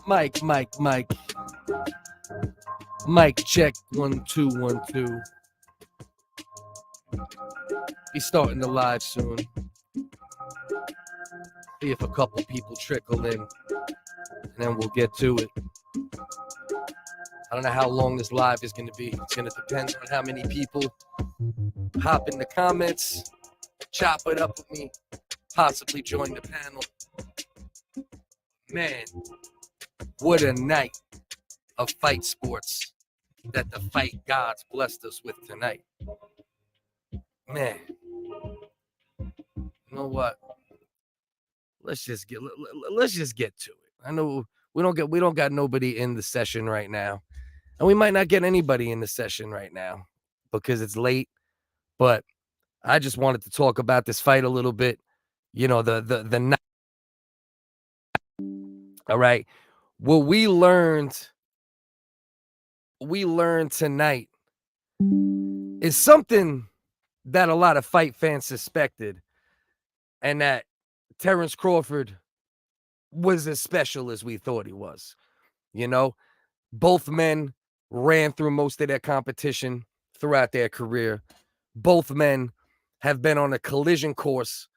Mike. Mic check 1 2 1 2. Be starting the live soon. See if a couple people trickle in, and then we'll get to it. I don't know how long this live is going to be. It's going to depend on how many people hop in the comments, chop it up with me, possibly join the panel. Man, what a night of fight sports that the fight gods blessed us with tonight. Man, you know what? Let's just get to it. I know we don't got nobody in the session right now, and we might not get anybody in the session right now because it's late. But I just wanted to talk about this fight a little bit. You know, the night. All right. What we learned tonight is something that a lot of fight fans suspected, and that Terence Crawford was as special as we thought he was. You know, both men ran through most of their competition throughout their career. Both men have been on a collision course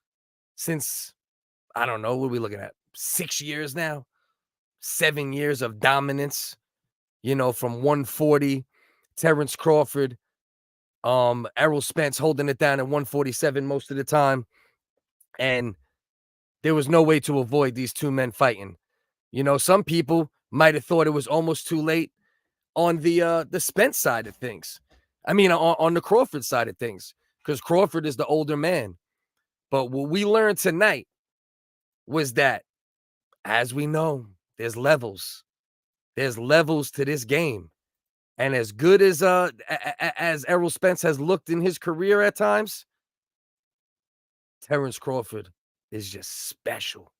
since, I don't know, what are we looking at? 6 years now? 7 years of dominance, you know, from 140, Terence Crawford, Errol Spence holding it down at 147 most of the time. And there was no way to avoid these two men fighting. You know, some people might have thought it was almost too late on the Spence side of things. I mean, on the Crawford side of things, because Crawford is the older man. But what we learned tonight was that, as we know, there's levels. There's levels to this game. And as good as Errol Spence has looked in his career at times, Terence Crawford is just special.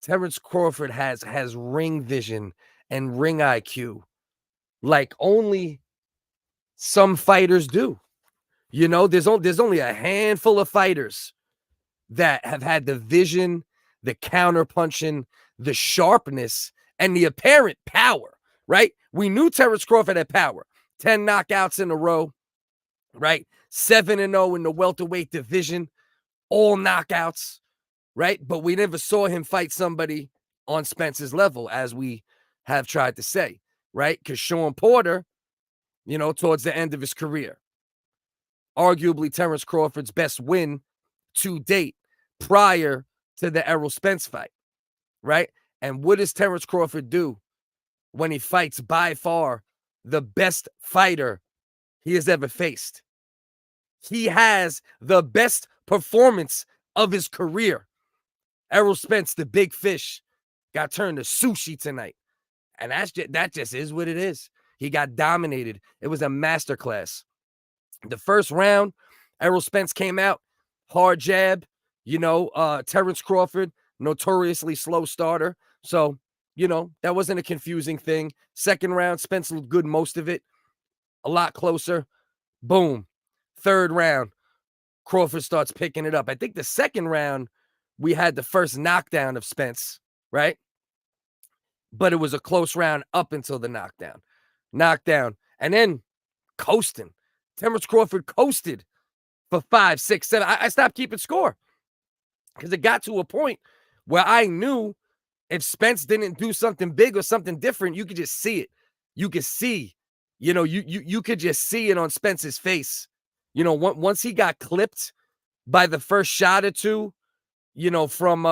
Terence Crawford has ring vision and ring IQ like only some fighters do. You know, there's only a handful of fighters that have had the vision, the counter punching, the sharpness, and the apparent power, right? We knew Terence Crawford had power. 10 knockouts in a row, right? 7-0 in the welterweight division, all knockouts, right? But we never saw him fight somebody on Spence's level, as we have tried to say, right? Because Sean Porter, you know, towards the end of his career, arguably Terence Crawford's best win to date prior to the Errol Spence fight, right? And what does Terence Crawford do when he fights by far the best fighter he has ever faced? He has the best performance of his career. Errol Spence, the big fish, got turned to sushi tonight. And that just is what it is. He got dominated. It was a masterclass. The first round, Errol Spence came out, hard jab. You know, Terence Crawford, notoriously slow starter. So, you know, that wasn't a confusing thing. Second round, Spence looked good most of it. A lot closer. Boom. Third round, Crawford starts picking it up. I think the second round, we had the first knockdown of Spence, right? But it was a close round up until the knockdown. And then coasting. Terence Crawford coasted for 5, 6, 7. I stopped keeping score because it got to a point where I knew if Spence didn't do something big or something different, you could just see it. You could see, you know, you could just see it on Spence's face. You know, once he got clipped by the first shot or two, you know, from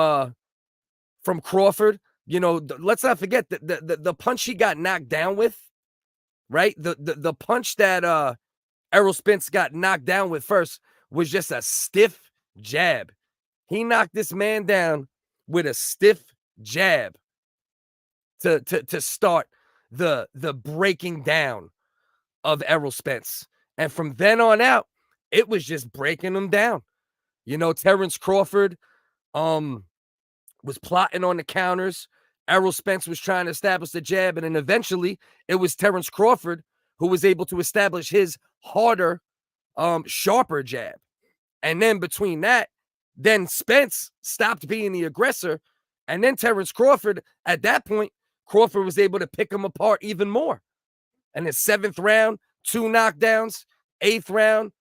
Crawford, you know, let's not forget the punch he got knocked down with, right? The punch that Errol Spence got knocked down with first was just a stiff jab. He knocked this man down with a stiff jab to start the breaking down of Errol Spence. And from then on out, it was just breaking him down. You know, Terence Crawford was plotting on the counters. Errol Spence was trying to establish the jab, and then eventually it was Terence Crawford who was able to establish his harder, sharper jab. And then between that, then Spence stopped being the aggressor, and then Terence Crawford at that point Crawford was able to pick him apart even more. And the 7th round, 2 knockdowns, 8th round,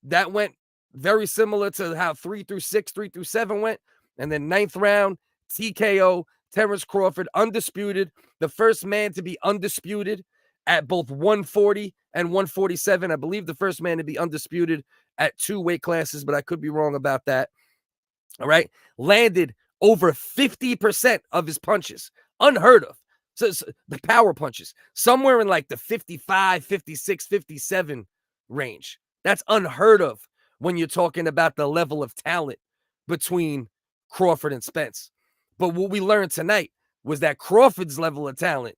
that went very similar to how 3 through 6, 3 through 7 went. And then 9th round, TKO, Terence Crawford, undisputed, the first man to be undisputed at both 140 and 147. I believe the first man to be undisputed at 2 weight classes, but I could be wrong about that. All right. Landed over 50% of his punches. Unheard of. So the power punches, somewhere in like the 55, 56, 57 range. That's unheard of when you're talking about the level of talent between Crawford and Spence. But what we learned tonight was that Crawford's level of talent,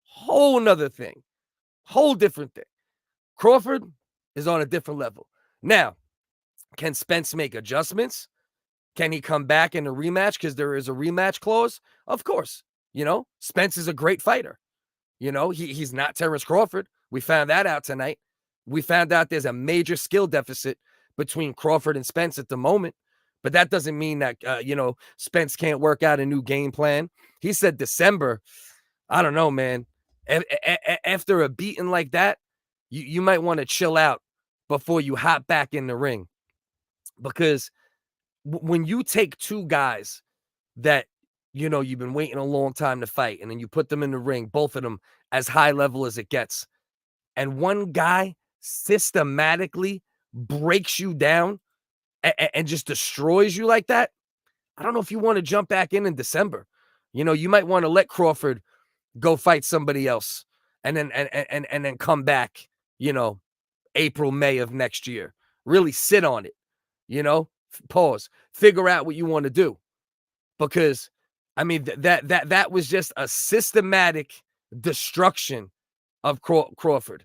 whole nother thing, whole different thing. Crawford is on a different level. Now, can Spence make adjustments? Can he come back in a rematch because there is a rematch clause? Of course. Spence is a great fighter. He's not Terence Crawford. We found that out tonight. We found out there's a major skill deficit between Crawford and Spence at the moment. But that doesn't mean that, Spence can't work out a new game plan. He said December. I don't know, man. After a beating like that, you might want to chill out before you hop back in the ring. Because when you take 2 guys that, you've been waiting a long time to fight, and then you put them in the ring, both of them as high level as it gets, and one guy systematically breaks you down and just destroys you like that, I don't know if you want to jump back in December. You might want to let Crawford go fight somebody else and then come back, April, May of next year. Really sit on it, pause, figure out what you want to do. Because that was just a systematic destruction of Crawford.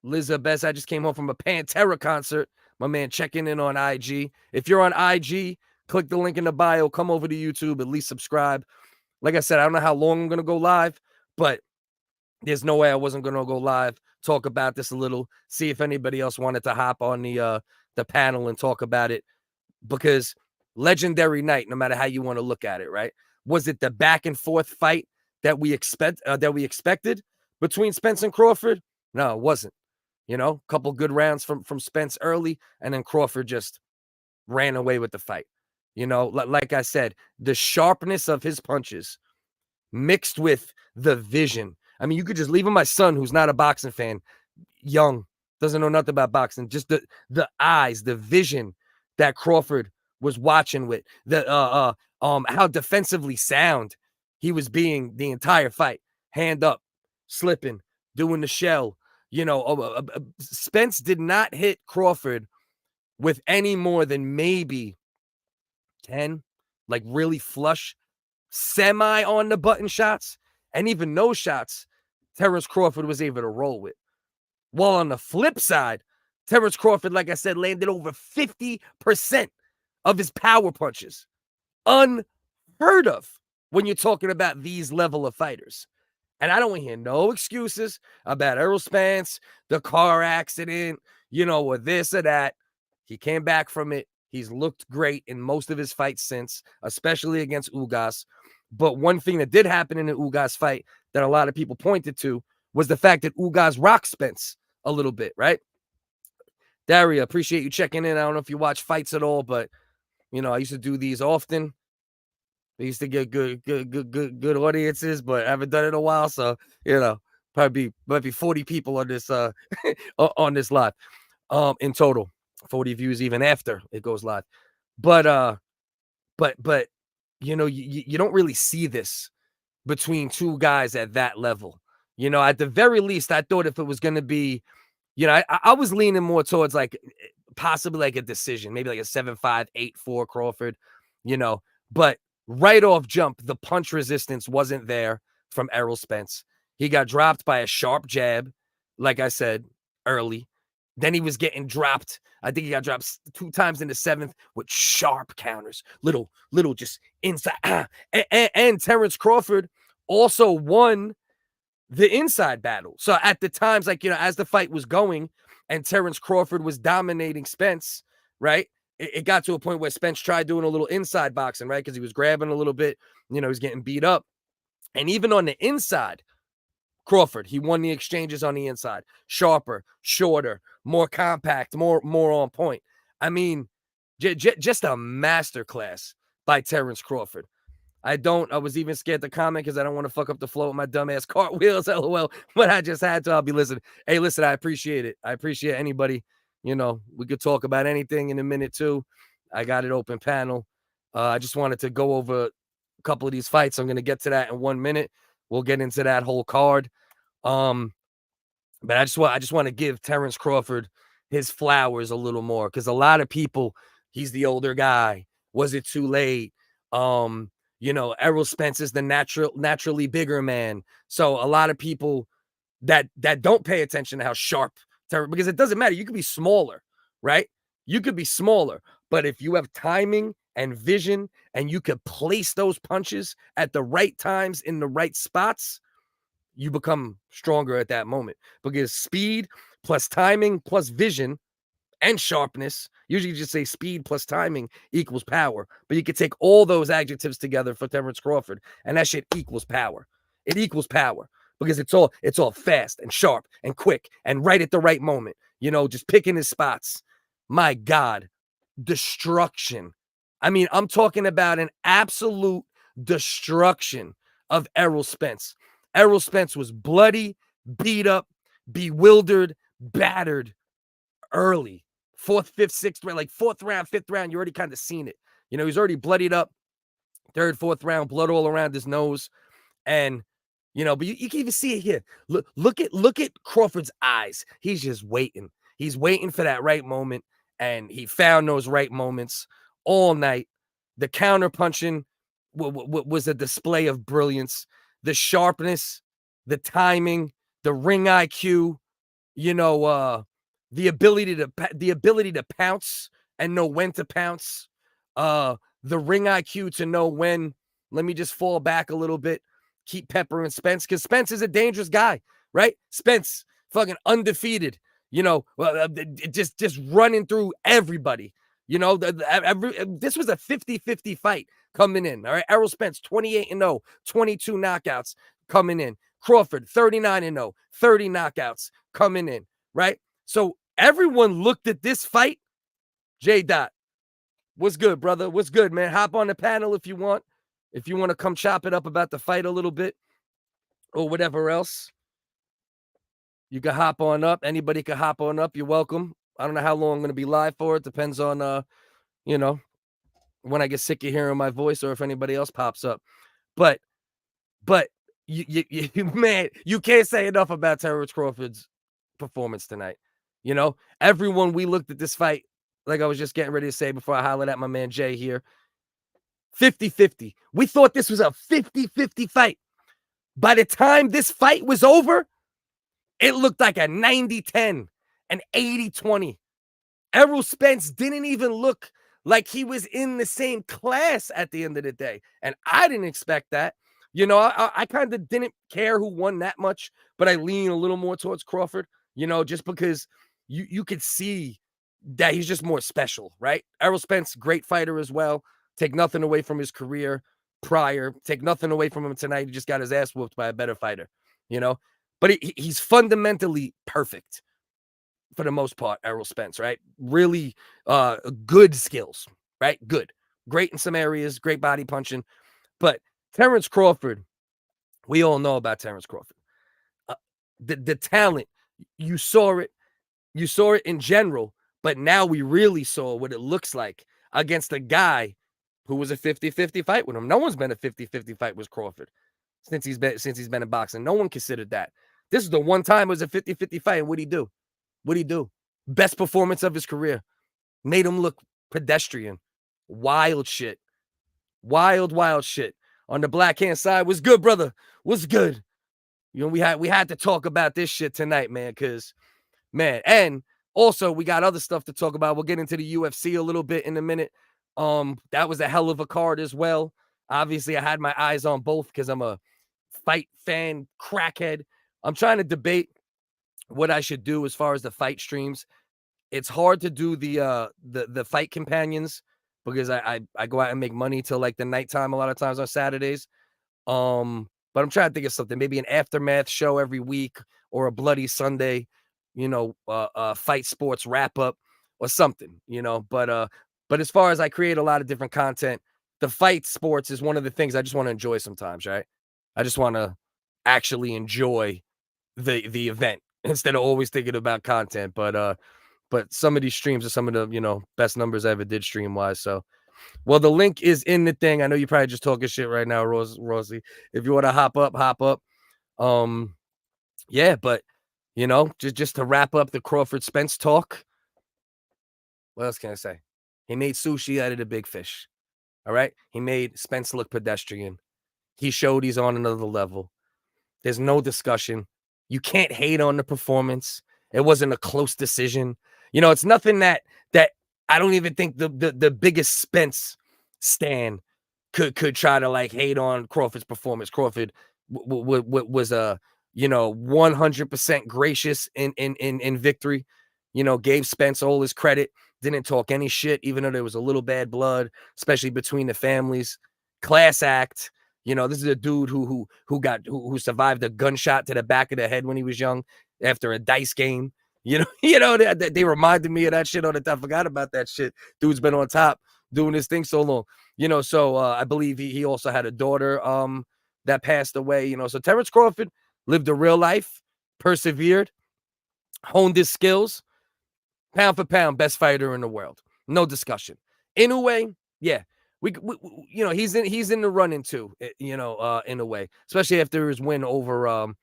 Liza Best, I just came home from a Pantera concert. My man checking in on IG. If you're on IG, click the link in the bio. Come over to YouTube. At least subscribe. Like I said, I don't know how long I'm going to go live, but there's no way I wasn't going to go live, talk about this a little, see if anybody else wanted to hop on the panel and talk about it. Because legendary night, no matter how you want to look at it, right? Was it the back and forth fight that we expected between Spence and Crawford? No, it wasn't. A couple good rounds from Spence early, and then Crawford just ran away with the fight. Like I said, the sharpness of his punches mixed with the vision. I mean, you could just leave him my son, who's not a boxing fan, young, doesn't know nothing about boxing. Just the eyes, the vision that Crawford was watching with, the how defensively sound he was being the entire fight. Hand up, slipping, doing the shell. Spence did not hit Crawford with any more than maybe 10, like really flush, semi on the button shots. And even those shots, Terence Crawford was able to roll with. While on the flip side, Terence Crawford, like I said, landed over 50% of his power punches. Unheard of when you're talking about these level of fighters. And I don't want to hear no excuses about Errol Spence, the car accident, or this or that. He came back from it. He's looked great in most of his fights since, especially against WHiggas. But one thing that did happen in the WHiggas fight that a lot of people pointed to was the fact that WHiggas rocked Spence a little bit, right? Daria, appreciate you checking in. I don't know if you watch fights at all, but, I used to do these often. They used to get good audiences, but I haven't done it in a while. So, probably might be 40 people on this on this live in total. 40 views even after it goes live. But you don't really see this between 2 guys at that level. At the very least, I thought if it was going to be, I was leaning more towards like possibly like a decision, maybe like a 7-5, 8-4 Crawford, but right off jump, the punch resistance wasn't there from Errol Spence. He got dropped by a sharp jab, like I said, early. Then he was getting dropped. I think he got dropped 2 times in the 7th with sharp counters, little just inside. And Terence Crawford also won the inside battle. So at the times, like, as the fight was going and Terence Crawford was dominating Spence, right? it got to a point where Spence tried doing a little inside boxing, right? Because he was grabbing a little bit, you know, he's getting beat up. And even on the inside, Crawford, he won the exchanges on the inside. Sharper, shorter, more compact, more on point. I mean, just a masterclass by Terence Crawford. I was even scared to comment because I don't want to fuck up the flow with my dumbass cartwheels, LOL. But I just had to. I'll be listening. Hey, listen, I appreciate it. I appreciate anybody. You know, we could talk about anything in a minute too. I got it open panel. I just wanted to go over a couple of these fights. I'm going to get to that in 1 minute. We'll get into that whole card. But I just want to give Terence Crawford his flowers a little more, because a lot of people, he's the older guy. Was it too late? You know, Errol Spence is the naturally bigger man. So a lot of people that don't pay attention to how sharp, because it doesn't matter. You could be smaller, right? You could be smaller, but if you have timing and vision and you could place those punches at the right times in the right spots, you become stronger at that moment, because speed plus timing plus vision and sharpness, usually you just say speed plus timing equals power, but you could take all those adjectives together for Terence Crawford, and that shit equals power. It equals power, because it's all fast and sharp and quick and right at the right moment, you know, just picking his spots. My God, destruction. I mean, I'm talking about an absolute destruction of Errol Spence. Errol Spence was bloody, beat up, bewildered, battered early. 4th, 5th, 6th round, like 4th round, 5th round, you already kind of seen it. You know, he's already bloodied up. 3rd, 4th round, blood all around his nose. And, you know, but you can even see it here. Look at Crawford's eyes. He's just waiting. He's waiting for that right moment. And he found those right moments all night. The counter punching was a display of brilliance. The sharpness, the timing, the ring IQ, you know, the ability to pounce and know when to pounce, the ring IQ to know when, let me just fall back a little bit, keep peppering Spence, because Spence is a dangerous guy, right? Spence, fucking undefeated, you know, just running through everybody. You know, this was a 50-50 fight coming in, all right? Errol Spence, 28-0, 22 knockouts coming in. Crawford, 39-0, 30 knockouts coming in, right? So everyone looked at this fight. J. Dot, what's good, brother? What's good, man? Hop on the panel if you want. If you want to come chop it up about the fight a little bit or whatever else, you can hop on up. Anybody can hop on up. You're welcome. I don't know how long I'm going to be live for. It depends on, you know, when I get sick of hearing my voice or if anybody else pops up. But you man, you can't say enough about Terence Crawford's performance tonight. You know, everyone, we looked at this fight, like I was just getting ready to say before I hollered at my man Jay here, 50-50. We thought this was a 50-50 fight. By the time this fight was over, it looked like a 90-10, an 80-20. Errol Spence didn't even look like he was in the same class at the end of the day. And I didn't expect that. You know, I kind of didn't care who won that much, but I lean a little more towards Crawford, you know, just because you could see that he's just more special, right? Errol Spence, great fighter as well. Take nothing away from his career prior. Take nothing away from him tonight. He just got his ass whooped by a better fighter, you know? But he's fundamentally perfect for the most part, Errol Spence, right? Really good skills, right? Good. Great in some areas, great body punching. But Terence Crawford, we all know about Terence Crawford. The talent, you saw it. You saw it in general, but now we really saw what it looks like against a guy who was a 50-50 fight with him. No one's been a 50-50 fight with Crawford since he's been in boxing. No one considered that. This is the one time it was a 50-50 fight, and what'd he do? What'd he do? Best performance of his career. Made him look pedestrian. Wild shit. Wild shit. On the black hand side, was good, brother. Was good. You know, we had to talk about this shit tonight, man, because, man, and also we got other stuff to talk about. We'll get into the UFC a little bit in a minute. That was a hell of a card as well. Obviously, I had my eyes on both because I'm a fight fan crackhead. I'm trying to debate what I should do as far as the fight streams. it's hard to do the fight companions because I go out and make money till like the nighttime a lot of times on Saturdays. But I'm trying to think of something, maybe an aftermath show every week or a Bloody Sunday, fight sports wrap up or something, but as far as I create a lot of different content, the fight sports is one of the things I just want to enjoy sometimes, right? I just want to actually enjoy the event instead of always thinking about content. But some of these streams are some of the best numbers I ever did stream wise. So, well, the link is in the thing. I know you're probably just talking shit right now, Rosie. If you want to hop up. Yeah, but just to wrap up the Crawford Spence talk. What else can I say? He made sushi out of the big fish. All right. He made Spence look pedestrian. He showed he's on another level. There's no discussion. You can't hate on the performance. It wasn't a close decision. It's nothing that I don't even think the biggest Spence stan could try to like hate on Crawford's performance. Crawford was 100% gracious in victory. Gave Spence all his credit. Didn't talk any shit, even though there was a little bad blood, especially between the families. Class act. This is a dude who survived a gunshot to the back of the head when he was young after a dice game. They reminded me of that shit all the time. I forgot about that shit. Dude's been on top doing this thing so long. So I believe he also had a daughter that passed away. So Terence Crawford lived a real life, persevered, honed his skills. Pound for pound, best fighter in the world. No discussion. In a way, yeah. We he's in the running too, in a way, especially after his win over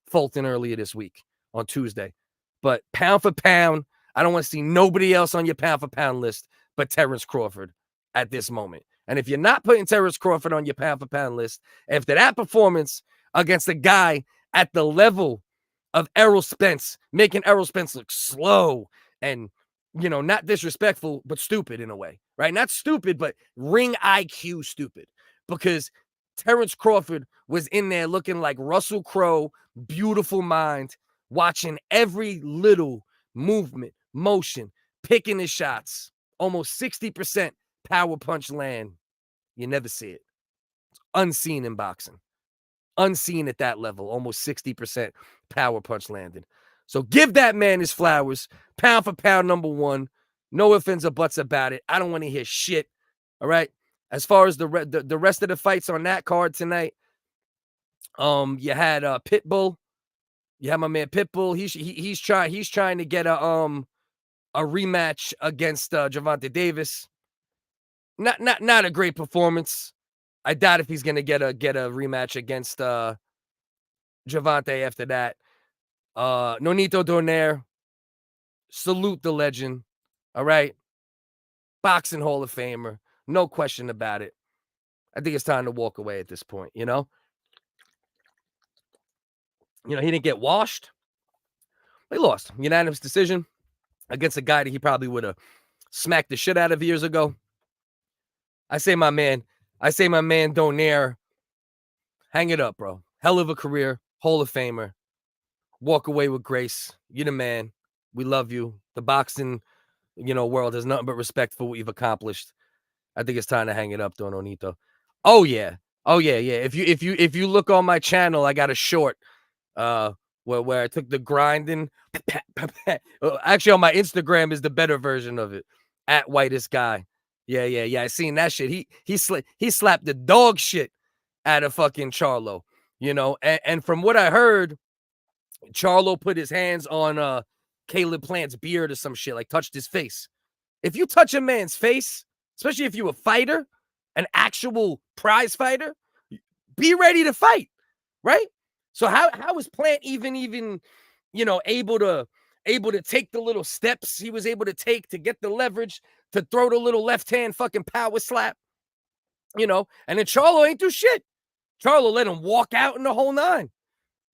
Fulton earlier this week on Tuesday. But pound for pound, I don't want to see nobody else on your pound for pound list but Terence Crawford at this moment. And if you're not putting Terence Crawford on your pound for pound list, after that performance against a guy at the level of Errol Spence, making Errol Spence look slow and not disrespectful, but stupid in a way, right? Not stupid, but ring IQ stupid, because Terence Crawford was in there looking like Russell Crowe, beautiful mind, watching every little movement, motion, picking his shots, almost 60% power punch land. You never see it. It's unseen in boxing. Unseen at that level, almost 60% power punch landed. So give that man his flowers. Pound for pound, number one. No ifs, ands, or buts about it. I don't want to hear shit. All right. As far as the rest of the fights on that card tonight, you had Pitbull. You have my man Pitbull. He's trying to get a rematch against Gervonta Davis. Not a great performance. I doubt if he's gonna get a rematch against Gervonta after that. Nonito Donaire, salute the legend. All right. Boxing Hall of Famer. No question about it. I think it's time to walk away at this point, he didn't get washed. He lost. Unanimous decision against a guy that he probably would have smacked the shit out of years ago. I say my man Donaire, hang it up, bro. Hell of a career. Hall of Famer. Walk away with grace. You're the man. We love you. The boxing, world has nothing but respect for what you've accomplished. I think it's time to hang it up, though, Nonito. Oh yeah. If you look on my channel, I got a short where I took the grinding. Actually, on my Instagram is the better version of it. At whitest guy. Yeah. I seen that shit. He slapped the dog shit out of fucking Charlo. And from what I heard, Charlo put his hands on Caleb Plant's beard or some shit, like touched his face. If you touch a man's face, especially if you're a fighter, an actual prize fighter, be ready to fight, right? So how was Plant even able to take the little steps he was able to take to get the leverage to throw the little left hand fucking power slap, and then Charlo ain't do shit. Charlo let him walk out in the whole nine.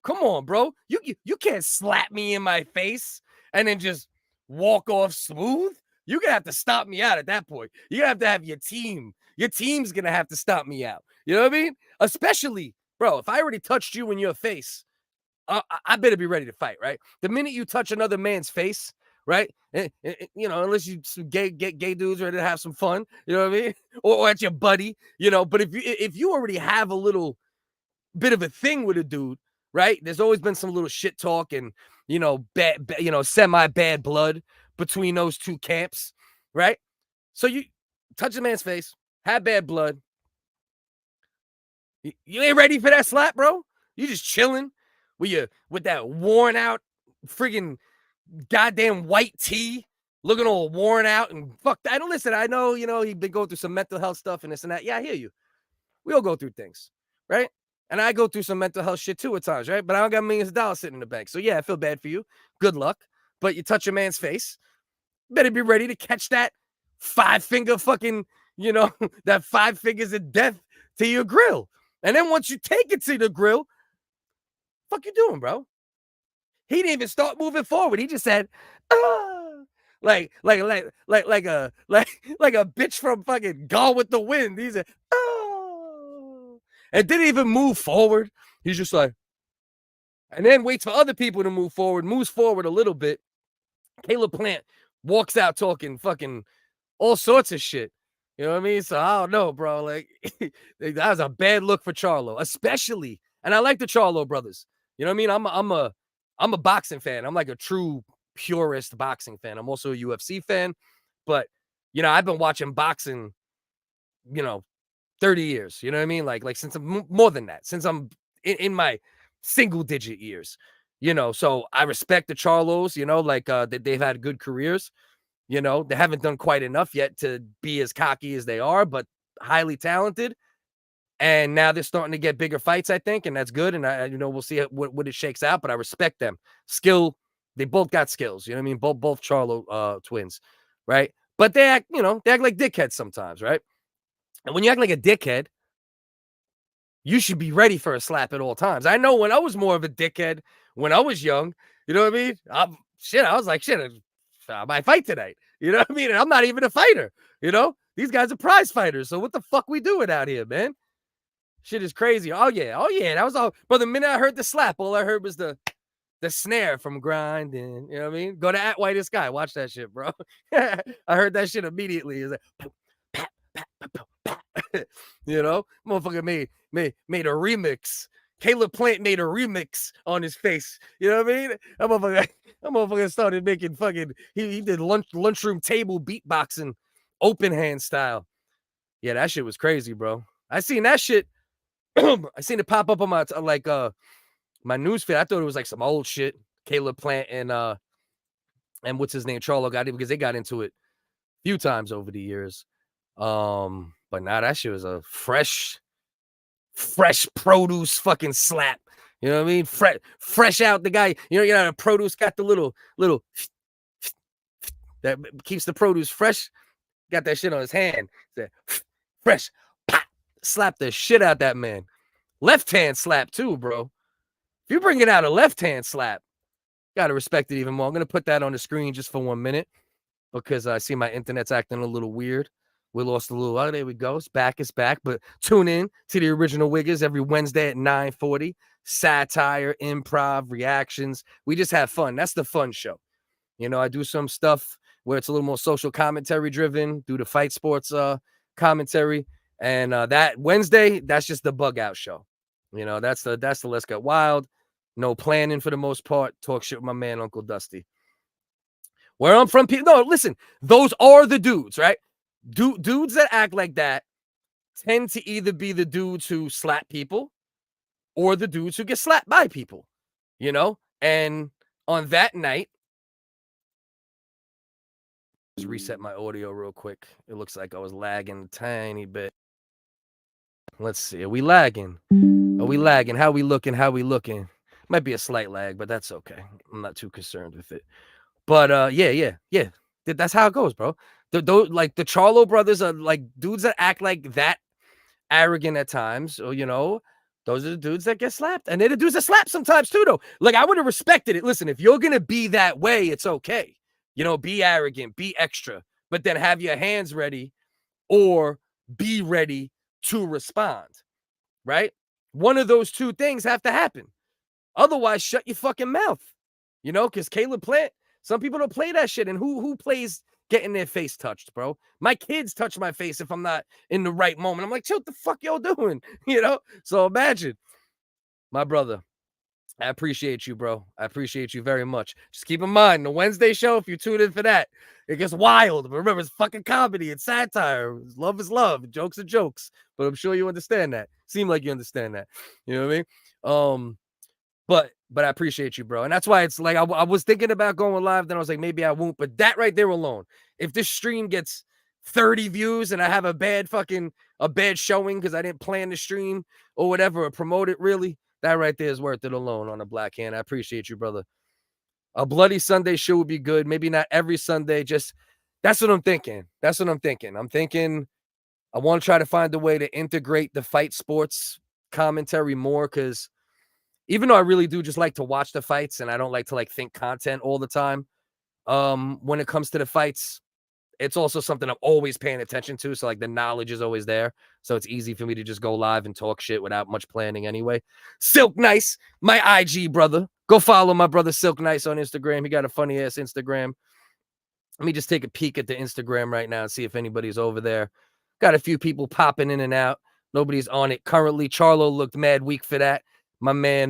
Come on, bro. You can't slap me in my face and then just walk off smooth. You're going to have to stop me out at that point. You're going to have your team. Your team's going to have to stop me out. You know what I mean? Especially, bro, if I already touched you in your face, I better be ready to fight, right? The minute you touch another man's face right? You know, unless you some gay dudes ready to have some fun, you know what I mean? Or at your buddy, you know. But if you already have a little bit of a thing with a dude, right? There's always been some little shit talk and, you know, semi bad blood between those two camps, right? So you touch a man's face, have bad blood. You ain't ready for that slap, bro. You just chilling with that worn out friggin' goddamn white tee, looking all worn out and fuck that. Listen, I know, you know, he's been going through some mental health stuff and this and that. Yeah, I hear you. We all go through things, right? And I go through some mental health shit too at times, right? But I don't got millions of dollars sitting in the bank. So yeah, I feel bad for you. Good luck. But you touch a man's face, better be ready to catch that 5-finger fucking, you know, that 5 fingers of death to your grill. And then once you take it to the grill, fuck you doing, bro? He didn't even start moving forward. He just said, ah, like a bitch from fucking Gone with the Wind. He said, oh, and didn't even move forward. He's just like, and then waits for other people to move forward, moves forward a little bit. Caleb Plant walks out talking fucking all sorts of shit. You know what I mean? So I don't know, bro. Like, that was a bad look for Charlo, especially. And I like the Charlo brothers. You know what I mean? I'm a boxing fan. I'm like a true purist boxing fan. I'm also a UFC fan. But, you know, I've been watching boxing, you know, 30 years. You know what I mean? Like since I'm more than that, since I'm in my single digit years, you know. So I respect the Charlos, you know, like they've had good careers. You know, they haven't done quite enough yet to be as cocky as they are, but highly talented. And now they're starting to get bigger fights, I think, and that's good. And you know, we'll see what it shakes out. But I respect them. Skill, they both got skills. You know what I mean? Both Charlo twins, right? But they act like dickheads sometimes, right? And when you act like a dickhead, you should be ready for a slap at all times. I know when I was more of a dickhead when I was young, you know what I mean? I was like, shit. I might fight tonight. You know what I mean? And I'm not even a fighter. You know, these guys are prize fighters. So what the fuck we doing out here, man? Shit is crazy. Oh yeah. That was all. But the minute I heard the slap, all I heard was the snare from grinding. You know what I mean? Go to @whitest_guy. Watch that shit, bro. I heard that shit immediately. It's like, pat, pat, pat, pat, pat. You know, motherfucker made a remix. Caleb Plant made a remix on his face. You know what I mean? That motherfucker started making fucking, he did lunchroom table beatboxing, open hand style. Yeah, that shit was crazy, bro. I seen that shit. I seen it pop up on my, my newsfeed. I thought it was like some old shit. Caleb Plant and what's his name? Charlo got it because they got into it a few times over the years. But now that shit was a fresh produce fucking slap. You know what I mean? Fresh out the guy. You know, the produce got the little that keeps the produce fresh. Got that shit on his hand. Fresh. Pop, slap the shit out that man. Left hand slap too, bro. If you're bringing out a left hand slap, gotta respect it even more. I'm gonna put that on the screen just for 1 minute because I see my internet's acting a little weird. We lost a little. Oh, there we go. It's back. But tune in to the original WHiggas every Wednesday at 9:40. Satire, improv, reactions. We just have fun. That's the fun show. You know, I do some stuff where it's a little more social commentary driven, do the fight sports commentary. And that Wednesday, that's just the bug out show. You know, that's the Let's Get Wild. No planning for the most part. Talk shit with my man, Uncle Dusty. Where I'm from, people. No, listen, those are the dudes, right? Dudes that act like that tend to either be the dudes who slap people or the dudes who get slapped by people, you know? And on that night, just reset my audio real quick. It looks like I was lagging a tiny bit. Let's see. Are we lagging? How we looking? Might be a slight lag, but that's okay. I'm not too concerned with it. But yeah. That's how it goes, bro. Like the Charlo brothers are like dudes that act like that arrogant at times, or you know, those are the dudes that get slapped, and they're the dudes that slap sometimes too, though. Like I would have respected it. Listen, if you're gonna be that way, it's okay. You know, be arrogant, be extra, but then have your hands ready, or be ready to respond. Right? One of those two things have to happen. Otherwise, shut your fucking mouth. You know, because Caleb Plant Some people don't play that shit. And who plays getting their face touched, bro? My kids touch my face if I'm not in the right moment. I'm like, chill, what the fuck y'all doing? You know? So imagine. My brother, I appreciate you, bro. I appreciate you very much. Just keep in mind, the Wednesday show, if you tune in for that, it gets wild. But remember, it's fucking comedy. It's satire. Love is love. Jokes are jokes. But I'm sure you understand that. Seem like you understand that. You know what I mean? But I appreciate you, bro. And that's why it's like I was thinking about going live. Then I was like, maybe I won't. But that right there alone, if this stream gets 30 views and I have a bad showing because I didn't plan the stream or whatever or promote it really, that right there is worth it alone on a black hand. I appreciate you, brother. A Bloody Sunday show would be good. Maybe not every Sunday. Just that's what I'm thinking. I'm thinking I want to try to find a way to integrate the fight sports commentary more because even though I really do just like to watch the fights and I don't like to like think content all the time, when it comes to the fights, it's also something I'm always paying attention to. So like the knowledge is always there. So it's easy for me to just go live and talk shit without much planning anyway. Silk Nice, my IG brother. Go follow my brother Silk Nice on Instagram. He got a funny ass Instagram. Let me just take a peek at the Instagram right now and see if anybody's over there. Got a few people popping in and out. Nobody's on it currently. Charlo looked mad weak for that. My man,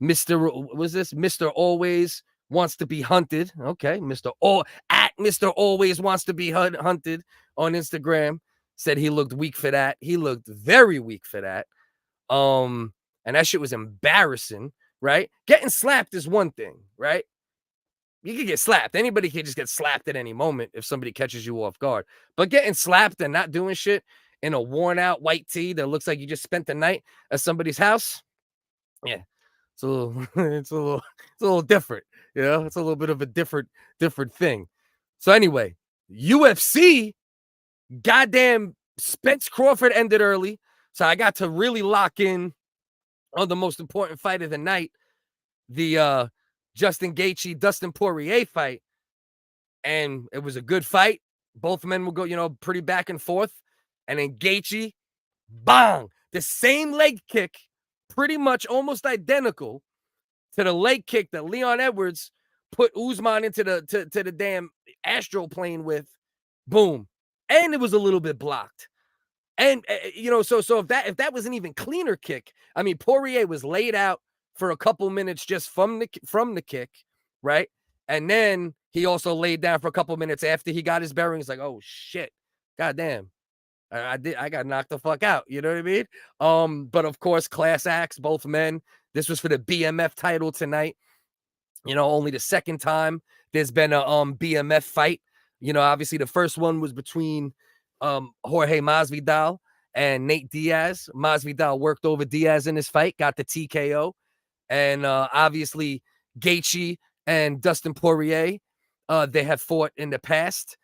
Mr. Always wants to be hunted. Okay, Mr. Always wants to be hunted on Instagram. Said he looked weak for that. He looked very weak for that. And that shit was embarrassing, right? Getting slapped is one thing, right? You could get slapped. Anybody can just get slapped at any moment if somebody catches you off guard. But getting slapped and not doing shit in a worn out white tee that looks like you just spent the night at somebody's house. Yeah, it's a little different. You know, it's a little bit of a different thing. So anyway, UFC, goddamn Spence Crawford ended early. So I got to really lock in on the most important fight of the night, the Justin Gaethje, Dustin Poirier fight. And it was a good fight. Both men will go, you know, pretty back and forth. And then Gaethje, bang, the same leg kick, pretty much almost identical to the leg kick that Leon Edwards put Usman into to the damn astral plane with. Boom. And it was a little bit blocked. And you know, so if that was an even cleaner kick, I mean, Poirier was laid out for a couple minutes just from the kick, right? And then he also laid down for a couple minutes after he got his bearings, like, oh shit, goddamn. I got knocked the fuck out. You know what I mean? But of course, class acts, both men. This was for the BMF title tonight. You know, only the second time there's been a BMF fight. You know, obviously the first one was between Jorge Masvidal and Nate Diaz. Masvidal worked over Diaz in this fight, got the TKO. And obviously Gaethje and Dustin Poirier, they have fought in the past.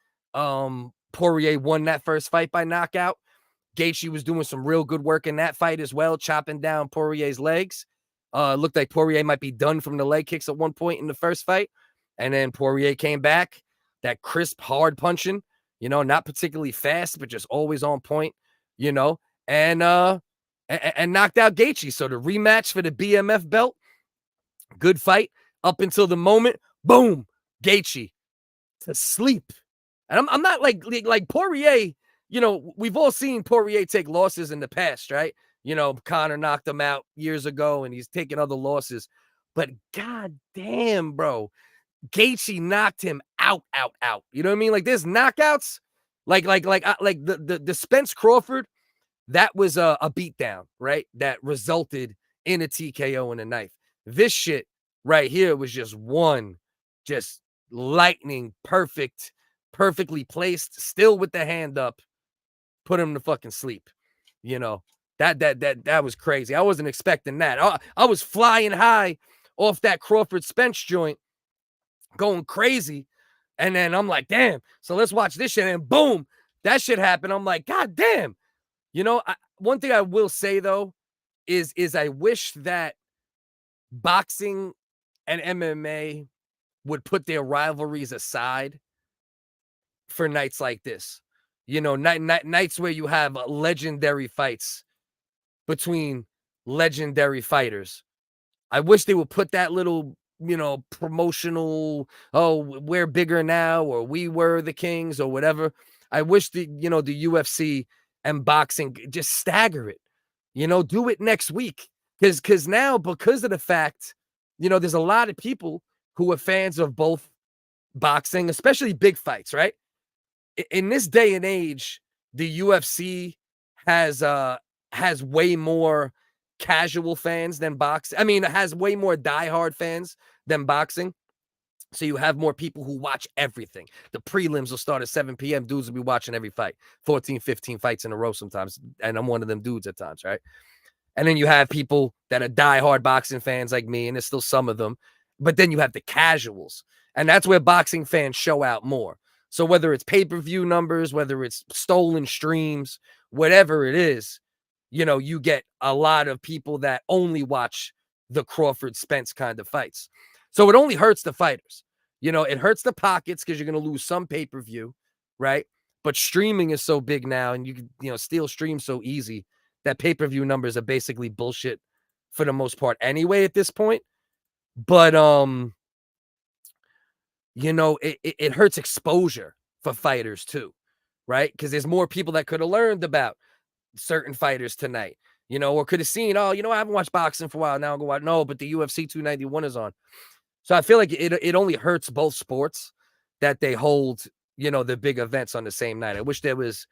Poirier won that first fight by knockout. Gaethje was doing some real good work in that fight as well, chopping down Poirier's legs. Looked like Poirier might be done from the leg kicks at one point in the first fight. And then Poirier came back, that crisp, hard punching, you know, not particularly fast, but just always on point, you know, and knocked out Gaethje. So the rematch for the BMF belt, good fight up until the moment, boom, Gaethje to sleep. And I'm not like Poirier, you know, we've all seen Poirier take losses in the past, right? You know, Conor knocked him out years ago and he's taken other losses. But goddamn, bro, Gaethje knocked him out. You know what I mean? Like there's knockouts, like the Spence Crawford, that was a beatdown, right? That resulted in a TKO and a knife. This shit right here was just one, just lightning, perfectly placed, still with the hand up, put him to fucking sleep. You know, that was crazy. I wasn't expecting that. I was flying high off that Crawford Spence joint, going crazy. And then I'm like, damn, so let's watch this shit. And boom, that shit happened. I'm like, God damn. You know, one thing I will say though, is I wish that boxing and MMA would put their rivalries aside for nights like this. You know, nights where you have legendary fights between legendary fighters. I wish they would put that little promotional, oh, we're bigger now, or we were the kings, or whatever. I wish the UFC and boxing just stagger it. Do it next week. Because now, because of the fact, there's a lot of people who are fans of both boxing, especially big fights, right? In this day and age, the UFC has way more casual fans than boxing. I mean, it has way more diehard fans than boxing. So you have more people who watch everything. The prelims will start at 7 p.m. Dudes will be watching every fight, 14, 15 fights in a row sometimes. And I'm one of them dudes at times, right? And then you have people that are diehard boxing fans like me, and there's still some of them. But then you have the casuals. And that's where boxing fans show out more. So whether it's pay-per-view numbers, whether it's stolen streams, whatever it is, you get a lot of people that only watch the Crawford Spence kind of fights. So it only hurts the fighters. It hurts the pockets because you're going to lose some pay-per-view, right? But streaming is so big now, and you can, steal streams so easy that pay-per-view numbers are basically bullshit for the most part anyway at this point. But it hurts exposure for fighters too, right? Because there's more people that could have learned about certain fighters tonight, or could have seen, I haven't watched boxing for a while. Now I'll go out. No, but the UFC 291 is on. So I feel like it only hurts both sports that they hold, the big events on the same night. I wish there was,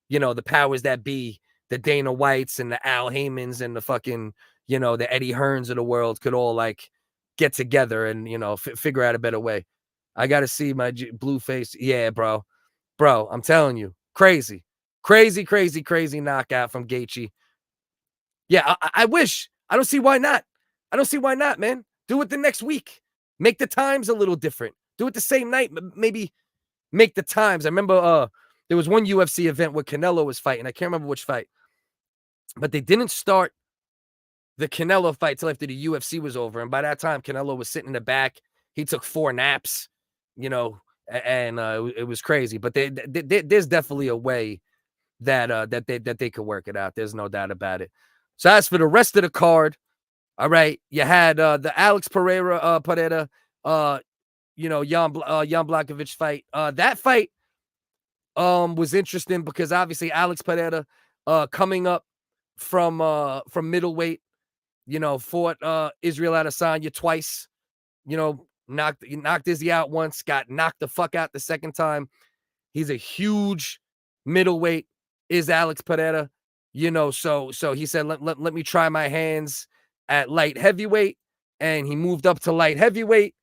the powers that be, the Dana Whites and the Al Haymans and the fucking, the Eddie Hearns of the world could all like get together and, figure out a better way. I got to see my blue face. Yeah, bro. Bro, I'm telling you. Crazy knockout from Gaethje. Yeah, I wish. I don't see why not. Man. Do it the next week. Make the times a little different. Do it the same night. Maybe make the times. I remember there was one UFC event where Canelo was fighting. I can't remember which fight. But they didn't start the Canelo fight till after the UFC was over. And by that time, Canelo was sitting in the back. He took 4 naps, and it was crazy. But there's definitely a way that they could work it out. There's no doubt about it. So as for the rest of the card, all right, you had the Alex Pereira, Jan Blachowicz fight. That fight was interesting because obviously Alex Pereira coming up from middleweight, fought Israel Adesanya twice, knocked Izzy out once, got knocked the fuck out the second time. He's a huge middleweight, is Alex Pereira, so he said, let me try my hands at light heavyweight, and he moved up to light heavyweight,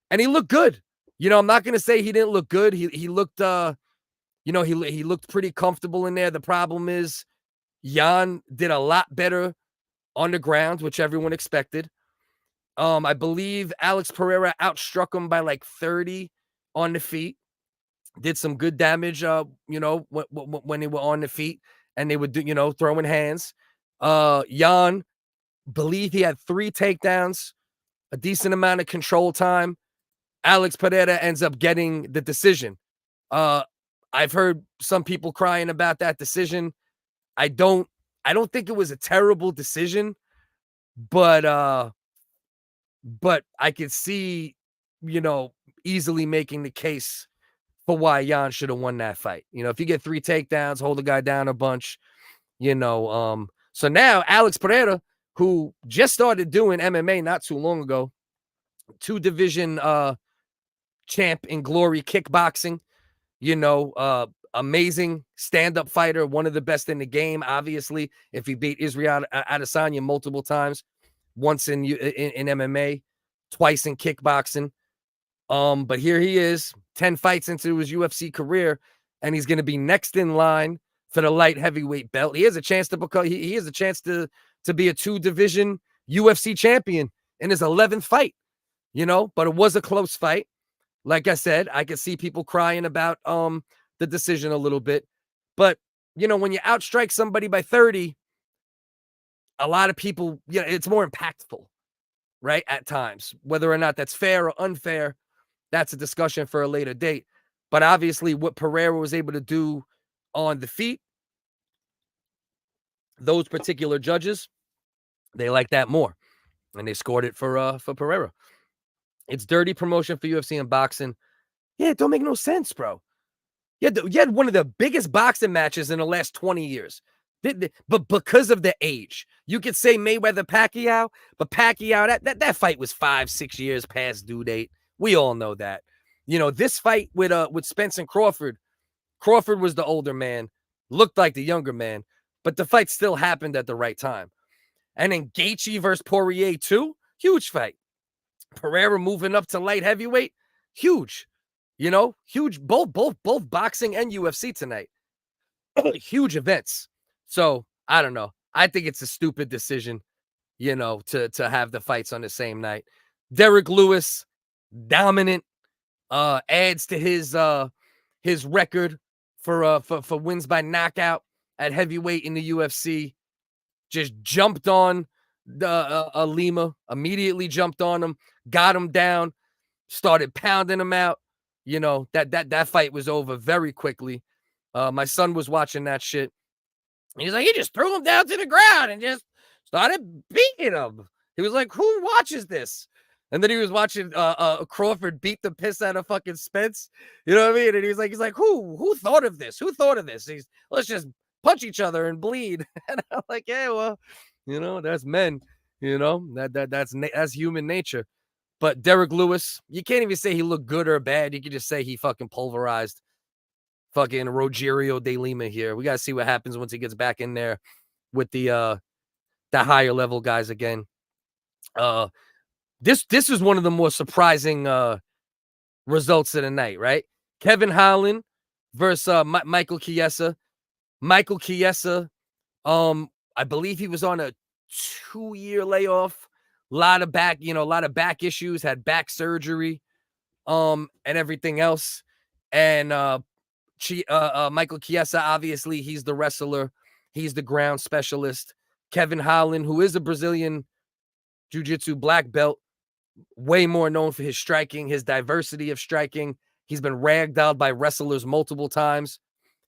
and he looked good. I'm not going to say he didn't look good. He looked, he looked pretty comfortable in there. The problem is Jan did a lot better on the ground, which everyone expected. I believe Alex Pereira outstruck him by like 30 on the feet. Did some good damage, when they were on the feet and they would do, throwing hands. Jan, believe he had 3 takedowns, a decent amount of control time. Alex Pereira ends up getting the decision. I've heard some people crying about that decision. I don't think it was a terrible decision, but I could see, easily making the case for why Jan should have won that fight. If you get 3 takedowns, hold the guy down a bunch, so now Alex Pereira, who just started doing MMA not too long ago, 2-division champ in Glory Kickboxing, amazing stand-up fighter, one of the best in the game, obviously, if he beat Israel Adesanya multiple times, once in MMA, twice in kickboxing. But here he is, 10 fights into his UFC career, and he's going to be next in line for the light heavyweight belt. He has a chance to become, he has a chance to be a 2-division UFC champion in his 11th fight, but it was a close fight. Like I said, I could see people crying about the decision a little bit, but when you outstrike somebody by 30, a lot of people, it's more impactful, right? At times, whether or not that's fair or unfair, that's a discussion for a later date. But obviously what Pereira was able to do on the feet, those particular judges, they like that more. And they scored it for Pereira. It's dirty promotion for UFC and boxing. Yeah, it don't make no sense, bro. You had one of the biggest boxing matches in the last 20 years. But because of the age, you could say Mayweather-Pacquiao, but Pacquiao, that fight was 5-6 years past due date. We all know that. You know, this fight with Spence and Crawford was the older man, looked like the younger man, but the fight still happened at the right time. And then Gaethje versus Poirier too, huge fight. Pereira moving up to light heavyweight, huge. You know, huge, both boxing and UFC tonight. Huge events. So I don't know. I think it's a stupid decision, you know, to have the fights on the same night. Derek Lewis, dominant, adds to his record for wins by knockout at heavyweight in the UFC. Just jumped on the Lima, immediately jumped on him, got him down, started pounding him out. You know, that fight was over very quickly. My son was watching that shit. He's like, he just threw him down to the ground and just started beating him. He was like, who watches this? And then he was watching Crawford beat the piss out of fucking Spence. You know what I mean? And he's like, who thought of this? Who thought of this? Let's just punch each other and bleed. And I'm like, yeah, well, you know, that's men. You know, that's human nature. But Derek Lewis, you can't even say he looked good or bad. You can just say he fucking pulverized fucking Rogerio de Lima here. We got to see what happens once he gets back in there with the higher level guys again. This is one of the more surprising results of the night, right? Kevin Holland versus Michael Chisea. Michael Chisea, I believe he was on a 2-year layoff. A lot of back issues, had back surgery, and everything else. And Michael Chisea, obviously, he's the wrestler. He's the ground specialist. Kevin Holland, who is a Brazilian Jiu-Jitsu black belt, way more known for his striking, his diversity of striking. He's been ragdolled by wrestlers multiple times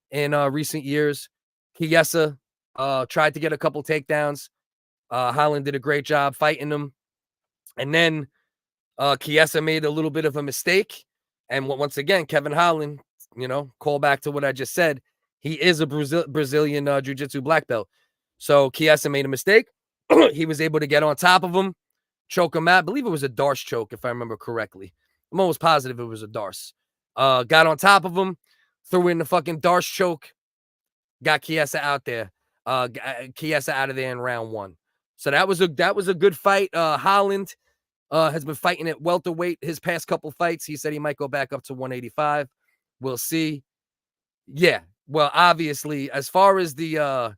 in recent years. Chisea tried to get a couple takedowns. Holland did a great job fighting him. And then Chisea made a little bit of a mistake. And once again, Kevin Holland, you know, call back to what I just said. He is a Brazilian Jiu-Jitsu black belt. So Chisea made a mistake. He was able to get on top of him, choke him out. I believe it was a Darce choke, if I remember correctly. I'm almost positive it was a Darce. Got on top of him, threw in the fucking Darce choke, got Chisea out there. Chisea out of there in round 1. So that was a good fight. Holland has been fighting at welterweight his past couple fights. He said he might go back up to 185. We'll see. Yeah. Well, obviously, as far as the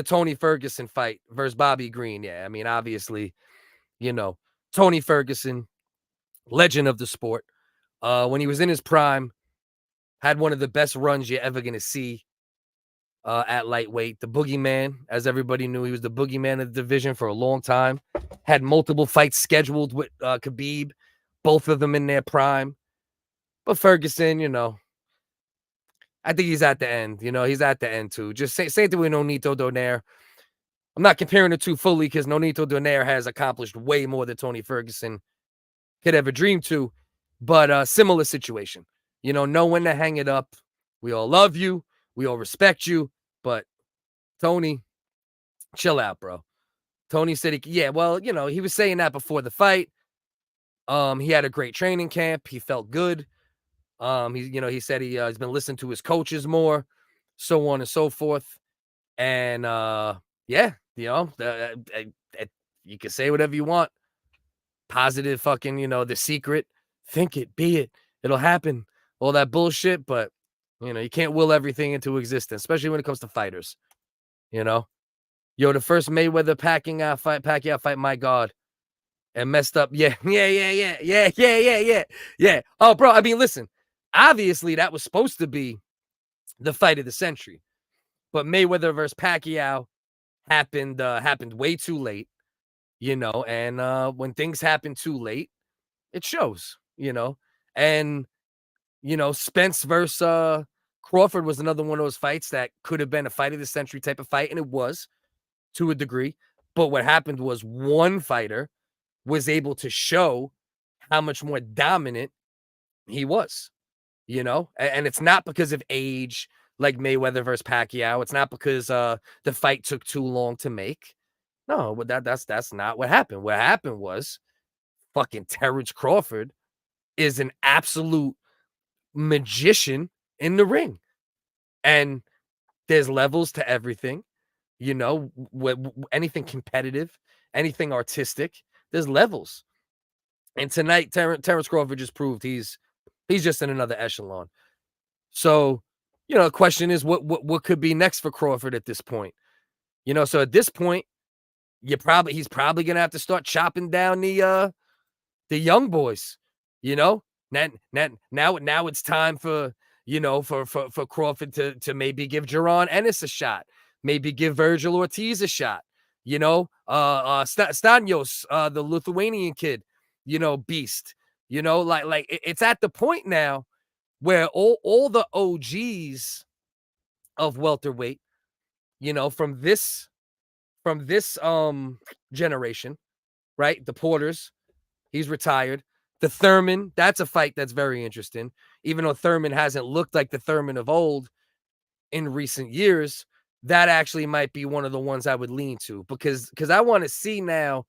Tony Ferguson fight versus Bobby Green, yeah, I mean, obviously, you know, Tony Ferguson, legend of the sport. When he was in his prime, had one of the best runs you're ever going to see at lightweight. The boogeyman, as everybody knew, he was the boogeyman of the division for a long time. Had multiple fights scheduled with Khabib, both of them in their prime. But Ferguson, you know, I think he's at the end. You know, he's at the end too. Just same thing with Nonito Donaire. I'm not comparing the two fully because Nonito Donaire has accomplished way more than Tony Ferguson could ever dream to. But similar situation. You know when to hang it up. We all love you. We all respect you. But Tony, chill out, bro. Tony said, he was saying that before the fight. He had a great training camp. He felt good. He said he's been listening to his coaches more, so on and so forth. And you can say whatever you want. Positive fucking, the secret. Think it, be it. It'll happen. All that bullshit, but you can't will everything into existence, especially when it comes to fighters. The first Mayweather Pacquiao fight, my God. And messed up. Yeah. Oh, bro, I mean, listen. Obviously, that was supposed to be the fight of the century. But Mayweather versus Pacquiao happened way too late, and when things happen too late, it shows, And, Spence versus Crawford was another one of those fights that could have been a fight of the century type of fight, and it was to a degree. But what happened was one fighter was able to show how much more dominant he was, you know? And it's not because of age, like Mayweather versus Pacquiao. It's not because the fight took too long to make. No, but that's not what happened. What happened was fucking Terence Crawford is an absolute magician in the ring. And there's levels to everything, you know, anything competitive, anything artistic, there's levels. And tonight, Terence Crawford just proved he's just in another echelon. So, you know, the question is what could be next for Crawford at this point? You know, so at this point, he's probably gonna have to start chopping down the young boys, you know. Now it's time for, you know, for Crawford to maybe give Jaron Ennis a shot, maybe give Virgil Ortiz a shot, you know, Stanios, the Lithuanian kid, you know, beast, you know, like it's at the point now where all the OGs of welterweight, you know, from this generation, right? The Porters, he's retired. The Thurman, that's a fight that's very interesting. Even though Thurman hasn't looked like the Thurman of old in recent years, that actually might be one of the ones I would lean to because I want to see now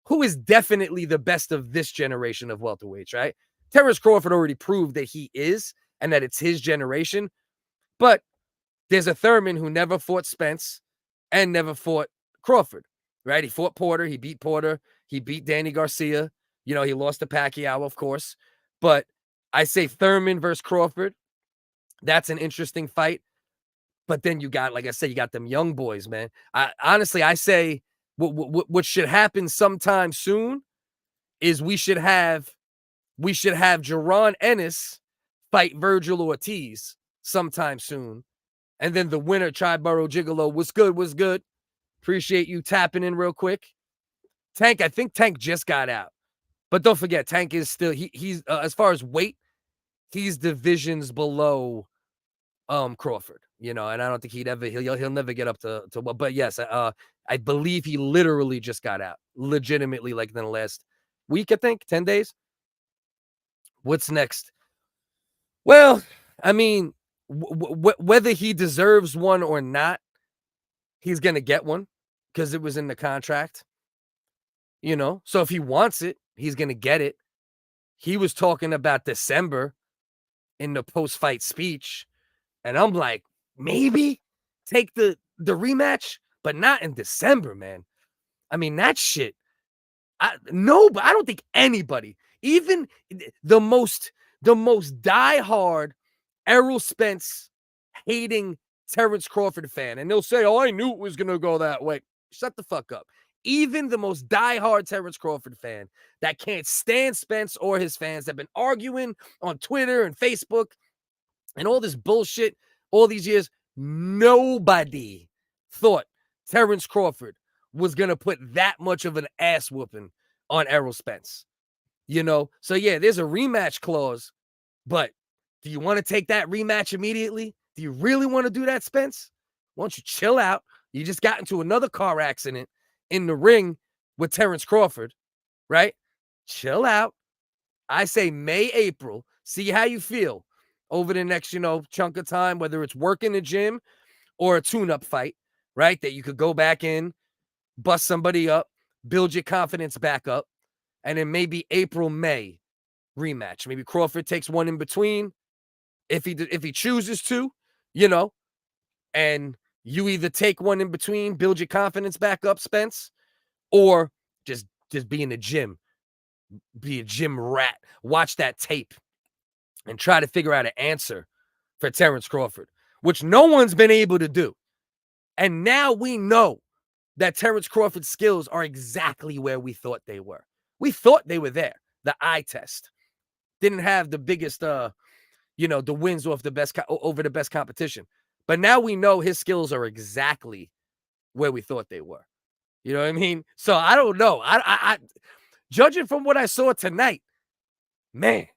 who is definitely the best of this generation of welterweights, right? Terence Crawford already proved that he is and that it's his generation. But there's a Thurman who never fought Spence and never fought Crawford, right? He fought Porter. He beat Porter. He beat Danny Garcia. You know, he lost to Pacquiao, of course. But I say Thurman versus Crawford. That's an interesting fight. But then you got, like I said, you got them young boys, man. I say what should happen sometime soon is we should have Jaron Ennis fight Virgil Ortiz sometime soon. And then the winner, Chibaro Gigolo, was good. Appreciate you tapping in real quick. Tank, I think Tank just got out. But don't forget, Tank is still, he's as far as weight, he's divisions below Crawford, you know, and I don't think he'll never get up to what, but yes, I believe he literally just got out, legitimately, like in the last week, I think, 10 days. What's next? Well, I mean, whether he deserves one or not, he's going to get one because it was in the contract, you know? So if he wants it, he's going to get it. He was talking about December in the post-fight speech, and I'm like, maybe take the rematch, but not in December, man. I mean, that shit. But I don't think anybody, even the most diehard Errol Spence hating Terence Crawford fan, and they'll say, "Oh, I knew it was gonna go that way." Shut the fuck up. Even the most diehard Terence Crawford fan that can't stand Spence or his fans have been arguing on Twitter and Facebook and all this bullshit all these years. Nobody thought Terence Crawford was going to put that much of an ass whooping on Errol Spence. You know? So, yeah, there's a rematch clause, but do you want to take that rematch immediately? Do you really want to do that, Spence? Why don't you chill out? You just got into another car accident in the ring with Terence Crawford, right? Chill out. I say May, April. See how you feel over the next, you know, chunk of time, whether it's work in the gym or a tune-up fight, right? That you could go back in, bust somebody up, build your confidence back up, and then maybe April, May rematch. Maybe Crawford takes one in between if he chooses to, you know, and you either take one in between, build your confidence back up, Spence, or just be in the gym, be a gym rat, watch that tape, and try to figure out an answer for Terence Crawford, which no one's been able to do. And now we know that Terence Crawford's skills are exactly where we thought they were. We thought they were there. The eye test didn't have the biggest, you know, the wins off the best over the best competition. But now we know his skills are exactly where we thought they were. You know what I mean? So I don't know. I judging from what I saw tonight, man,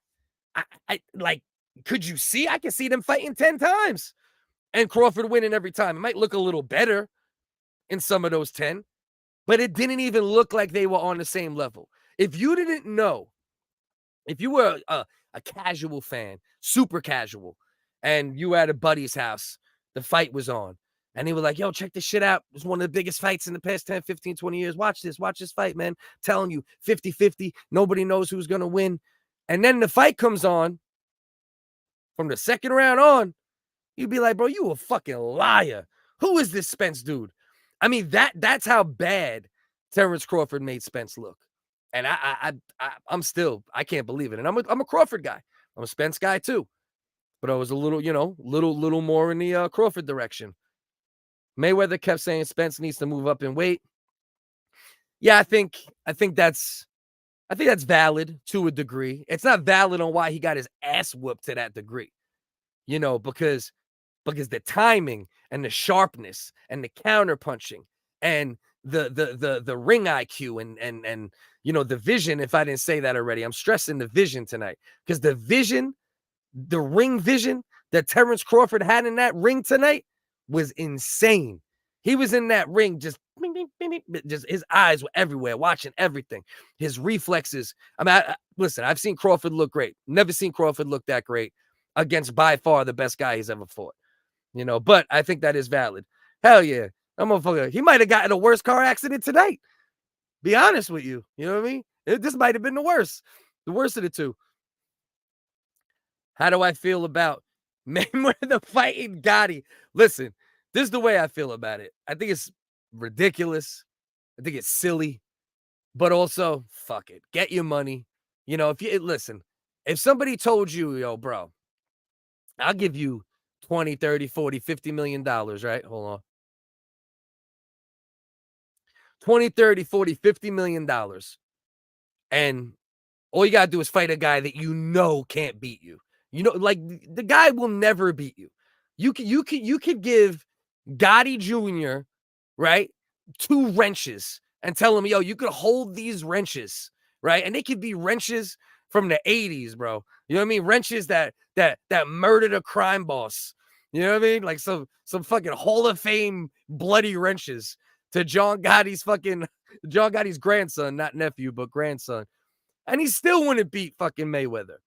I like, could you see? I can see them fighting 10 times and Crawford winning every time. It might look a little better in some of those 10, but it didn't even look like they were on the same level. If you didn't know if you were a casual fan, super casual, and you were at a buddy's house, the fight was on, and he was like, yo, check this shit out. It's one of the biggest fights in the past 10, 15, 20 years. Watch this fight, man. Telling you, 50-50, nobody knows who's going to win. And then the fight comes on, from the second round on, you'd be like, bro, you a fucking liar. Who is this Spence dude? I mean, that's how bad Terence Crawford made Spence look. And I'm still, I can't believe it. And I'm a Crawford guy. I'm a Spence guy too. But I was a little, little more in the Crawford direction. Mayweather kept saying Spence needs to move up in weight. Yeah, I think that's valid to a degree. It's not valid on why he got his ass whooped to that degree. Because the timing and the sharpness and the counter punching and the ring IQ and the vision. If I didn't say that already, I'm stressing the vision tonight, because the ring vision that Terence Crawford had in that ring tonight was insane. He was in that ring just his eyes were everywhere, watching everything. His reflexes. I mean, listen, I've seen Crawford look great. Never seen Crawford look that great against by far the best guy he's ever fought. But I think that is valid. Hell yeah. That motherfucker, he might have gotten a worse car accident tonight. Be honest with you. You know what I mean? This might have been the worst of the two. How do I feel about Mayweather fighting Gaetje? Listen, this is the way I feel about it. I think it's ridiculous. I think it's silly, but also fuck it. Get your money. If somebody told you, yo, bro, I'll give you 20, 30, 40, $50 million, right? Hold on. 20, 30, 40, $50 million. And all you got to do is fight a guy that can't beat you. Like the guy will never beat you. You could give Gaetje Jr., right, 2 wrenches and tell him, yo, you could hold these wrenches, right? And they could be wrenches from the 80s, bro. You know what I mean? Wrenches that murdered a crime boss. You know what I mean? Like some fucking Hall of Fame bloody wrenches to John Gotti's grandson, not nephew, but grandson. And he still wouldn't beat fucking Mayweather.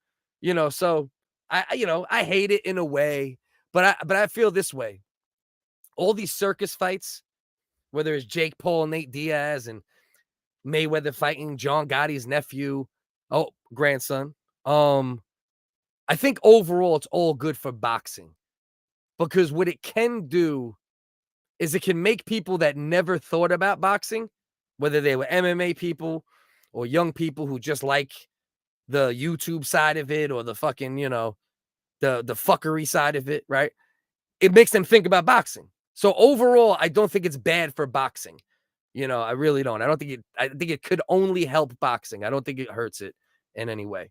So I hate it in a way, but I feel this way. All these circus fights, whether it's Jake Paul, Nate Diaz, and Mayweather fighting John Gotti's nephew, grandson. I think overall it's all good for boxing, because what it can do is it can make people that never thought about boxing, whether they were MMA people or young people who just like the YouTube side of it or the fucking, the fuckery side of it, right? It makes them think about boxing. So overall, I don't think it's bad for boxing. I really don't. I think it could only help boxing. I don't think it hurts it in any way.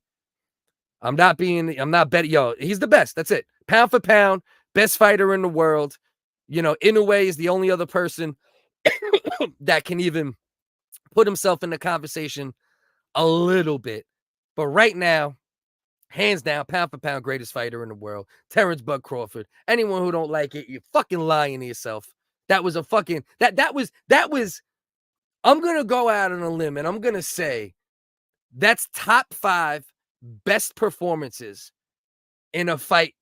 I'm not betting. Yo, he's the best. That's it. Pound for pound, best fighter in the world. In a way, is the only other person that can even put himself in the conversation a little bit. But right now, hands down, pound for pound, greatest fighter in the world, Terence Bud Crawford. Anyone who don't like it, you're fucking lying to yourself. That was a fucking that was. I'm gonna go out on a limb and I'm gonna say that's top 5 best performances in a fight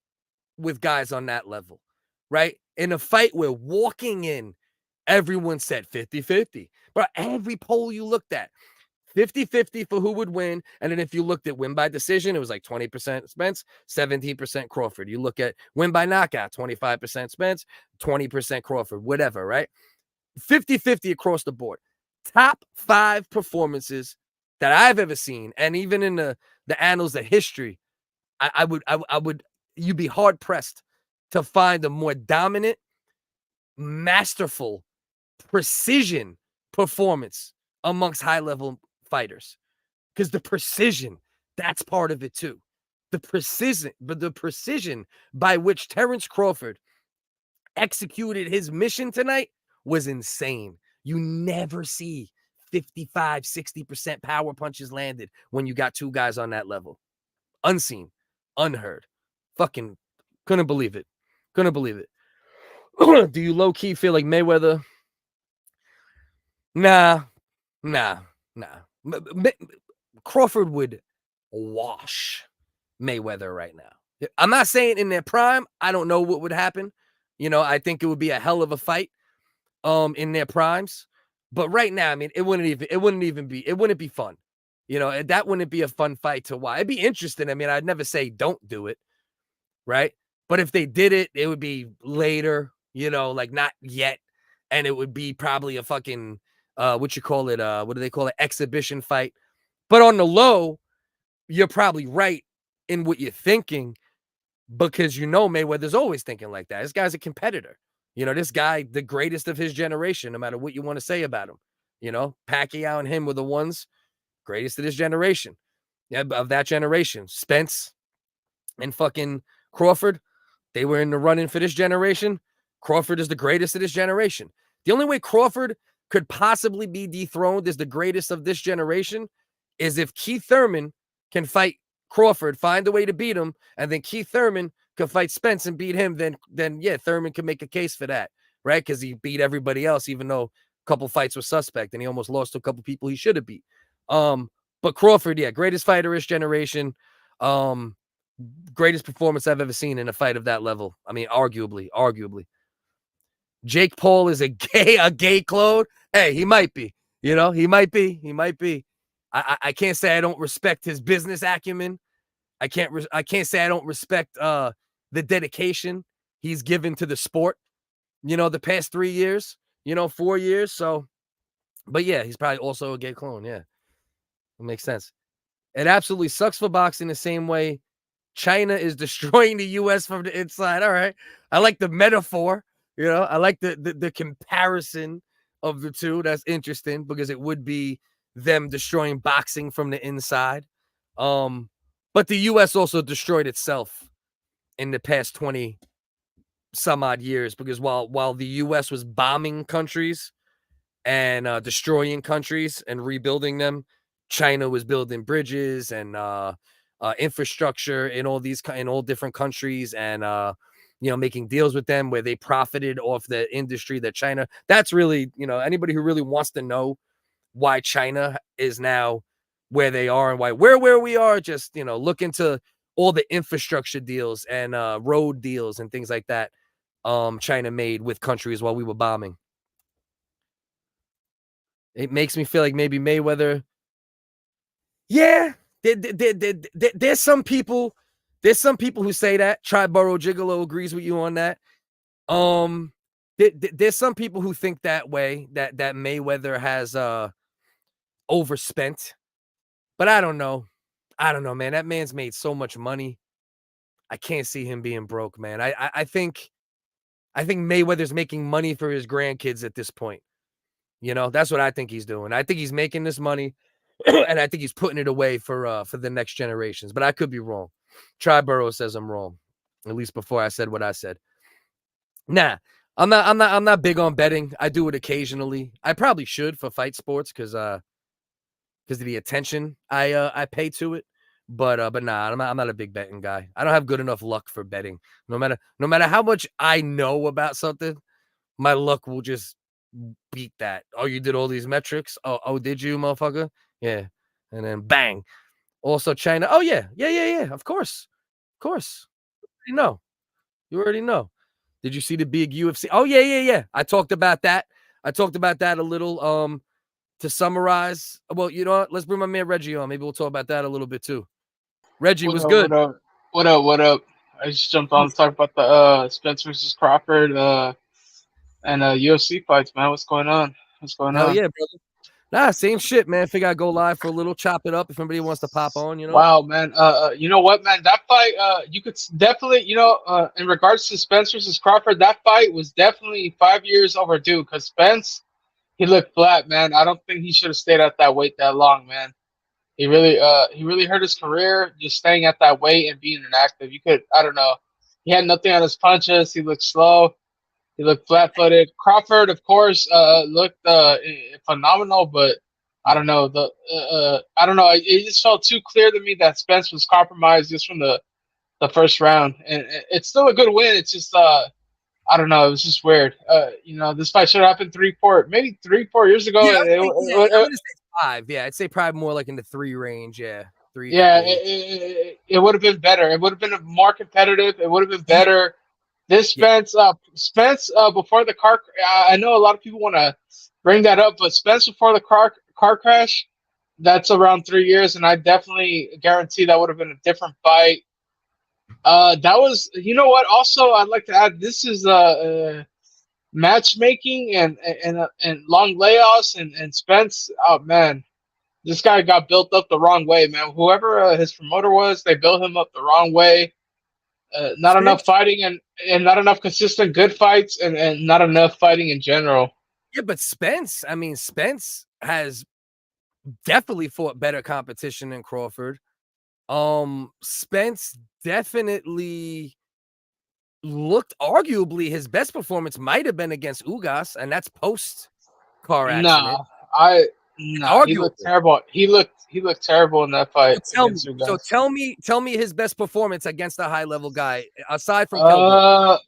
with guys on that level, right? In a fight where walking in, everyone said 50-50. But every poll you looked at, 50-50 for who would win. And then if you looked at win by decision, it was like 20% Spence, 17% Crawford. You look at win by knockout, 25% Spence, 20% Crawford, whatever, right? 50-50 across the board. Top 5 performances that I've ever seen, and even in the annals of history, I would you'd be hard pressed to find a more dominant, masterful, precision performance amongst high level fighters. Because the precision, that's part of it too. The precision by which Terence Crawford executed his mission tonight was insane. You never see 55, 60% power punches landed when you got 2 guys on that level. Unseen, unheard. Fucking couldn't believe it. Do you low-key feel like Mayweather? Nah. Crawford would wash Mayweather right now. I'm not saying in their prime. I don't know what would happen. I think it would be a hell of a fight in their primes. But right now, I mean, it wouldn't be fun. That wouldn't be a fun fight to watch. It'd be interesting. I mean, I'd never say don't do it, right? But if they did it, it would be later, like not yet. And it would be probably a fucking, what do they call it? Exhibition fight. But on the low, you're probably right in what you're thinking because Mayweather's always thinking like that. This guy's a competitor. This guy, the greatest of his generation, no matter what you want to say about him. Pacquiao and him were the ones greatest of this generation. Yeah, of that generation. Spence and fucking Crawford, they were in the running for this generation. Crawford is the greatest of this generation. The only way Crawford could possibly be dethroned as the greatest of this generation is if Keith Thurman can fight Crawford, find a way to beat him, and then Keith Thurman could fight Spence and beat him, then yeah, Thurman can make a case for that, right? Because he beat everybody else, even though a couple fights were suspect, and he almost lost to a couple people he should have beat. But Crawford, yeah, greatest fighter this generation. Greatest performance I've ever seen in a fight of that level. I mean, arguably. Jake Paul is a gay clone. Hey, he might be. He might be. I can't say I don't respect his business acumen. I can't say I don't respect the dedication he's given to the sport. The past 3 years, 4 years. So, but yeah, he's probably also a gay clone. Yeah, it makes sense. It absolutely sucks for boxing the same way China is destroying the U.S. from the inside. All right, I like the metaphor. I like the comparison of the two. That's interesting because it would be them destroying boxing from the inside. But the U.S. also destroyed itself in the past 20 some odd years because while the U.S. was bombing countries and destroying countries and rebuilding them, China was building bridges and infrastructure in all different countries and making deals with them where they profited off the industry that China. That's really, anybody who really wants to know why China is now where they are and why we're where we are, just, look into all the infrastructure deals and road deals and things like that China made with countries while we were bombing. It makes me feel like maybe Mayweather. Yeah, there's some people who say that. Triborough Gigolo agrees with you on that. There's some people who think that way, that Mayweather has overspent. But I don't know, man. That man's made so much money. I can't see him being broke, man. I think Mayweather's making money for his grandkids at this point. That's what I think he's doing. I think he's making this money, and I think he's putting it away for the next generations. But I could be wrong. Triborough says I'm wrong, at least before I said what I said. Nah, I'm not big on betting. I do it occasionally. I probably should for fight sports because of the attention I pay to it. But nah, I'm not a big betting guy. I don't have good enough luck for betting. No matter how much I know about something, my luck will just beat that. Oh, you did all these metrics? Oh, did you, motherfucker? Yeah. And then bang. Also China. Oh, yeah. Of course. You already know. Did you see the big UFC? Oh, yeah. I talked about that a little. To summarize, well, you know what? Let's bring my man Reggie on. Maybe we'll talk about that a little bit too. Reggie was good. What up? I just jumped on to talk about the Spence versus Crawford and UFC fights, man. What's going on? Hell yeah, brother. Nah, same shit, man. Figure I'd go live for a little, chop it up if anybody wants to pop on, Wow, man. You know what, man? That fight, you could definitely, in regards to Spence versus Crawford, that fight was definitely 5 years overdue because Spence, he looked flat, man. I don't think he should have stayed at that weight that long, man. He really hurt his career just staying at that weight and being inactive. I don't know. He had nothing on his punches. He looked slow. He looked flat-footed. Crawford, of course, looked phenomenal, but I don't know. I don't know. It just felt too clear to me that Spence was compromised just from the first round, and it's still a good win. It's just I don't know. It was just weird. This fight should have happened 3-4 years ago. Yeah, I'm gonna say 5. Yeah, I'd say probably more like in the 3 range. Yeah. 3. Yeah, 4 years. it would have been better. It would have been more competitive. It would have been better. This Yeah. Spence, before the car. I know a lot of people want to bring that up, but Spence before the car crash, that's around 3 years, and I definitely guarantee that would have been a different fight. That was, you know what? Also, I'd like to add, this is matchmaking and long layoffs and Spence. Oh man, this guy got built up the wrong way, man. Whoever his promoter was, they built him up the wrong way. Not enough Spence, fighting and not enough consistent good fights and not enough fighting in general. yeah, but Spence, I mean, Spence has definitely fought better competition than Crawford. Spence definitely looked, arguably his best performance might have been against WHiggaz, and that's post car accident. He looked terrible. He looked terrible in that fight. So tell me his best performance against a high level guy aside from Kell Brook.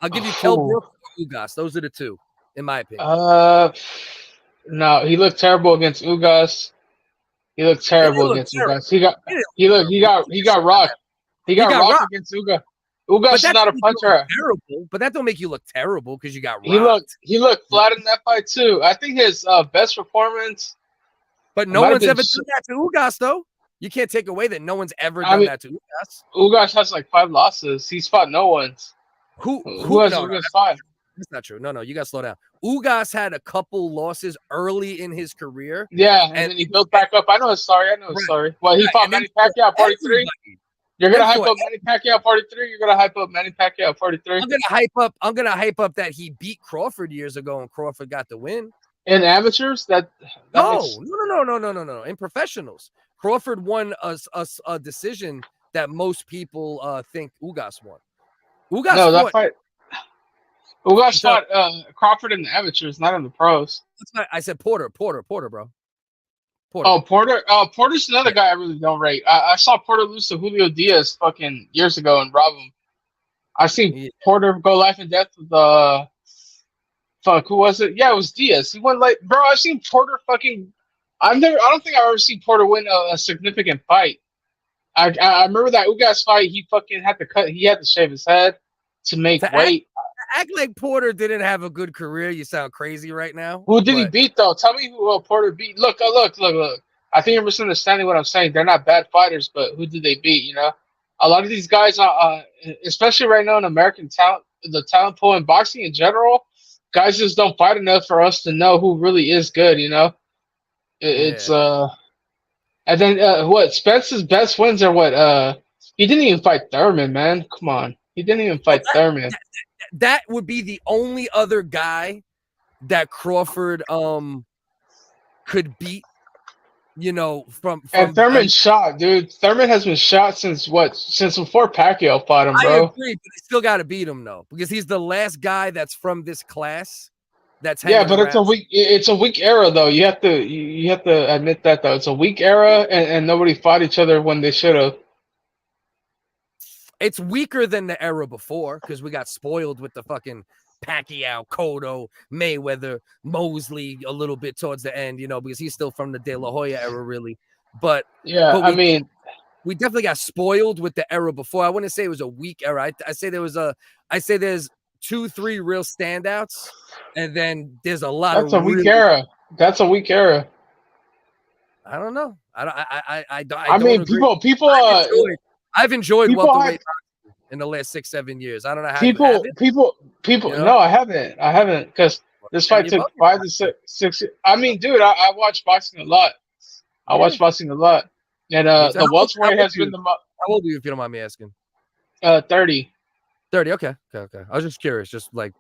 I'll give you Kell Brook or WHiggaz. Those are the two, in my opinion. No, he looked terrible against WHiggaz. He looked terrible against WHiggaz. He got rocked. He got rocked against WHiggaz. WHiggaz is not a puncher. Terrible, but that don't make you look terrible because you got rocked. He looked flat in that fight too. I think his best performance. But no one's ever done that to WHiggaz, though. You can't take away that no one's ever done that to WHiggaz. WHiggaz has like 5 losses. He's fought no ones. Who has WHiggaz 5? That's not true. No, you got to slow down. WHiggaz had a couple losses early in his career. Yeah, and then he built back up. I know his story. Well, he fought Manny Pacquiao 43. You're gonna hype up Manny Pacquiao 43. You're gonna hype up Manny Pacquiao 43. I'm gonna hype up that he beat Crawford years ago and Crawford got the win. In amateurs, no. In professionals, Crawford won a decision that most people think WHiggaz won. WHiggaz fought Crawford in the amateurs, not in the pros. I said Porter, bro. Porter. Porter's another guy I really don't rate. I saw Porter lose to Julio Diaz fucking years ago and rob him. I seen Porter go life and death with who was it? Yeah, it was Diaz. He won like, bro. I've seen Porter fucking. I don't think I've ever seen Porter win a significant fight. I remember that WHiggaz fight. He fucking had to cut. He had to shave his head to make weight. Act like Porter didn't have a good career. You sound crazy right now. Who did he beat though? Tell me who Porter beat. Look. I think you're misunderstanding what I'm saying. They're not bad fighters, but who did they beat? You know, a lot of these guys, especially right now in American talent, the talent pool in boxing in general, guys just don't fight enough for us to know who really is good. You know, it's and then what? Spence's best wins are what? He didn't even fight Thurman, man. Come on, he didn't even fight Thurman. That would be the only other guy that Crawford could beat, you know, from and Thurman shot, dude. Thurman has been shot since before Pacquiao fought him, bro. I agree, but you still got to beat him though, because he's the last guy that's from this class. But it's a weak era though. You have to admit that though. It's a weak era, and nobody fought each other when they should have. It's weaker than the era before because we got spoiled with the fucking Pacquiao, Cotto, Mayweather, Mosley a little bit towards the end, you know, because he's still from the De La Hoya era, really. But we definitely got spoiled with the era before. I wouldn't say it was a weak era. I say there's 2-3 real standouts, and then there's a lot. That's a weak era. That's a weak era. I don't know. People. I've enjoyed welterweight in the last 6-7 years. I don't know how people. You know? No, I haven't because this fight took 5 to 6. I mean, dude, I watch boxing a lot. And the welterweight has been the most. How old are you, if you don't mind me asking? 30. 30. Okay. I was just curious, just like,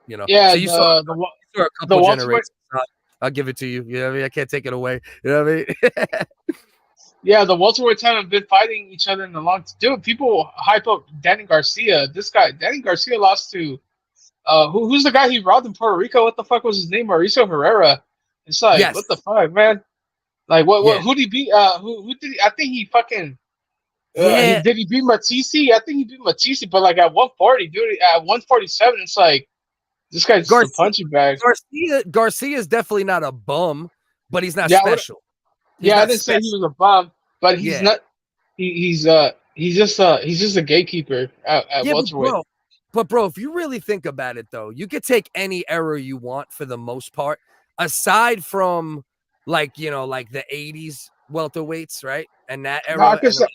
you know. Yeah. So you saw a couple generations. I'll give it to you. You know what I mean? I can't take it away. You know what I mean? Yeah, the welterweights haven't been fighting each other in a long time. Dude, people hype up Danny Garcia. This guy, Danny Garcia, lost to who's the guy he robbed in Puerto Rico? What the fuck was his name? Mauricio Herrera. It's like, what the fuck, man? Like, what? Who did he beat? Who did he? I think he fucking. Did he beat Matisse? I think he beat Matisse, but like at 140, dude. At 147, it's like this guy's just a punching bag. Garcia is definitely not a bum, but he's not special. I didn't say he was a bum. but he's Yeah. not. He's just a gatekeeper at Yeah, welterweight. but bro, if you really think about it though, you could take any era you want for the most part, aside from like, you know, like the 80s welterweights, right? And that No, I era. can And say,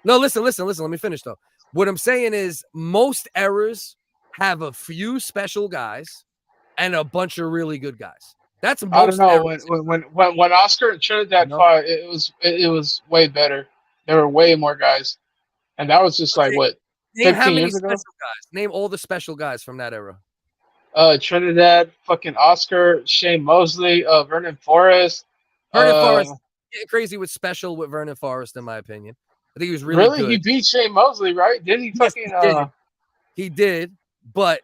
no, listen, let me finish though. What I'm saying is most eras have a few special guys and a bunch of really good guys. That's I don't most know eras, when Oscar and you Trinidad know? fought, it was way better. There were way more guys, and that was just like Okay, what name how 15 many years ago. special guys. Name all the special guys from that era. Trinidad, fucking Oscar, Shane Mosley, Vernon Forrest. Vernon Forrest, Uh, getting crazy with special with Vernon Forrest, in my opinion. I think he was really really, he good. beat Shane Mosley, right? Didn't he Yes, fucking? he did. He did, but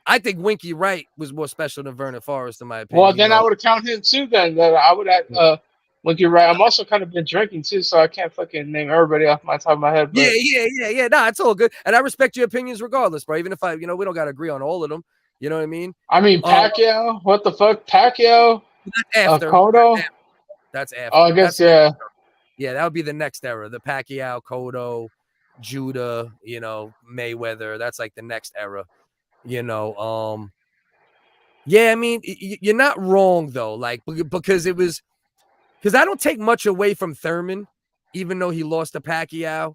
I think Winky Wright was more special than Vernon Forrest, in my Well, opinion. then I would count him too. Then that I would add. When you're right, I'm also kind of been drinking too, so I can't fucking name everybody off my top of my head. But yeah. Nah, it's all good, and I respect your opinions regardless, bro. Even if we don't gotta agree on all of them. You know what I mean? I mean Pacquiao. What the fuck, Pacquiao? After Cotto. that's after. Oh, I guess yeah. Yeah, that would be the next era. The Pacquiao, Cotto, Judah, Mayweather. That's like the next era. Yeah, I mean, you're not wrong though. Like because I don't take much away from Thurman, even though he lost to Pacquiao.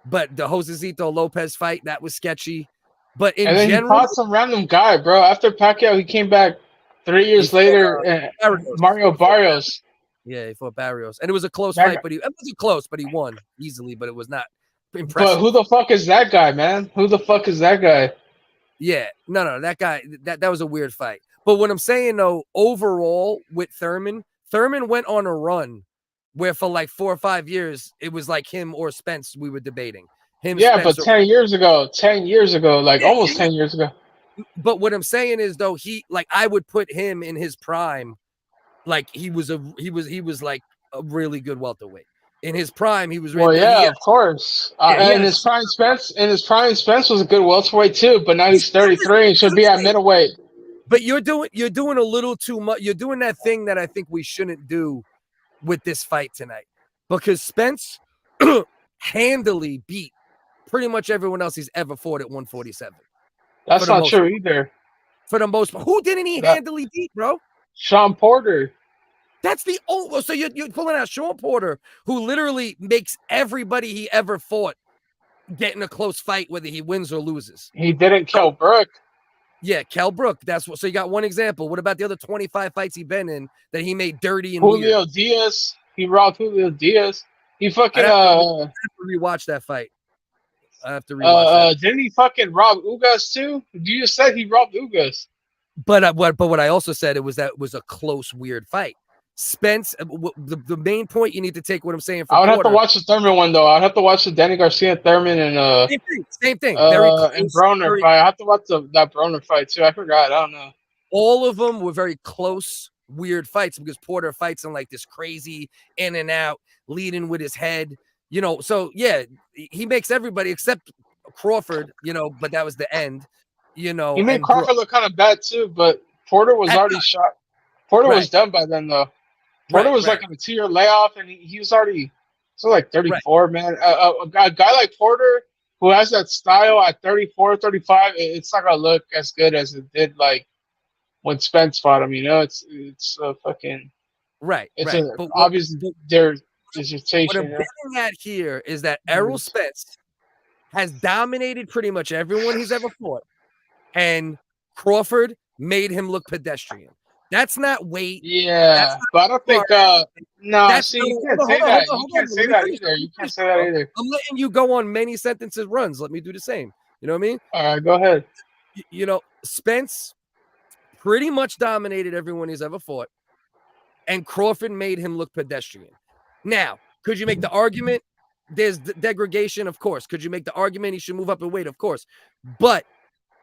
But the Josecito Lopez fight, that was sketchy. But in And then general, he fought some random guy, bro. After Pacquiao, he came back 3 years later. Mario Barrios. Yeah, he fought Barrios, and it was a close That fight, guy. but it wasn't close, but he won easily. But it was not But impressive. who the fuck is that guy, man? Who the fuck is that guy? Yeah, no, that guy, that was a weird fight. But what I'm saying though, overall with Thurman went on a run where for like 4 or 5 years it was like him or Spence we were debating. Yeah, Spence, but 10 years ago, like yeah, almost 10 years ago. But what I'm saying is though, I would put him in his prime, like he was like a really good welterweight. In his prime, he was Well, yeah, of course. And his prime Spence was a good welterweight too. But now he's 33 and should be at middleweight. But you're doing a little too much. You're doing that thing that I think we shouldn't do with this fight tonight, because Spence handily beat pretty much everyone else he's ever fought at 147. That's not true either. For the most part, who didn't he handily beat, bro? Sean Porter. That's the old. So you're pulling out Sean Porter, who literally makes everybody he ever fought get in a close fight, whether he wins or loses. He didn't kill Brook. Yeah, Kell Brook. That's what. So you got one example. What about the other 25 fights he been in that he made dirty and Julio weird? Diaz. He robbed Julio Diaz. He fucking I have to rewatch that fight. I have to rewatch that. Didn't he fucking rob WHiggas too? You just said he robbed WHiggas. But what I also said was a close, weird fight. Spence, the main point you need to take what I'm saying from I would Porter, have to watch the Thurman one though. I'd have to watch the Danny Garcia Thurman and same thing. Very close, and Broner fight. I have to watch that Broner fight too. I forgot. I don't know. All of them were very close, weird fights, because Porter fights in like this crazy in and out, leading with his head. So yeah, he makes everybody except Crawford, but that was the end. He made Crawford look kind of bad too, but Porter was already shot. Porter was done by then though. Porter was like on a 2-year layoff, and he was already like 34, man. A guy like Porter who has that style at 34, 35, it's not gonna look as good as it did like when Spence fought him. It's fucking It's obvious there's hesitation. What I'm getting at here is that Errol Spence has dominated pretty much everyone he's ever fought, and Crawford made him look pedestrian. That's not weight. Yeah, but I don't think. No, see, you can't say that. You can't say that either. You can't say that either. I'm letting you go on many sentences runs. Let me do the same. You know what I mean? All right, go ahead. Spence pretty much dominated everyone he's ever fought, and Crawford made him look pedestrian. Now, could you make the argument there's degradation? Of course. Could you make the argument he should move up in weight? Of course. But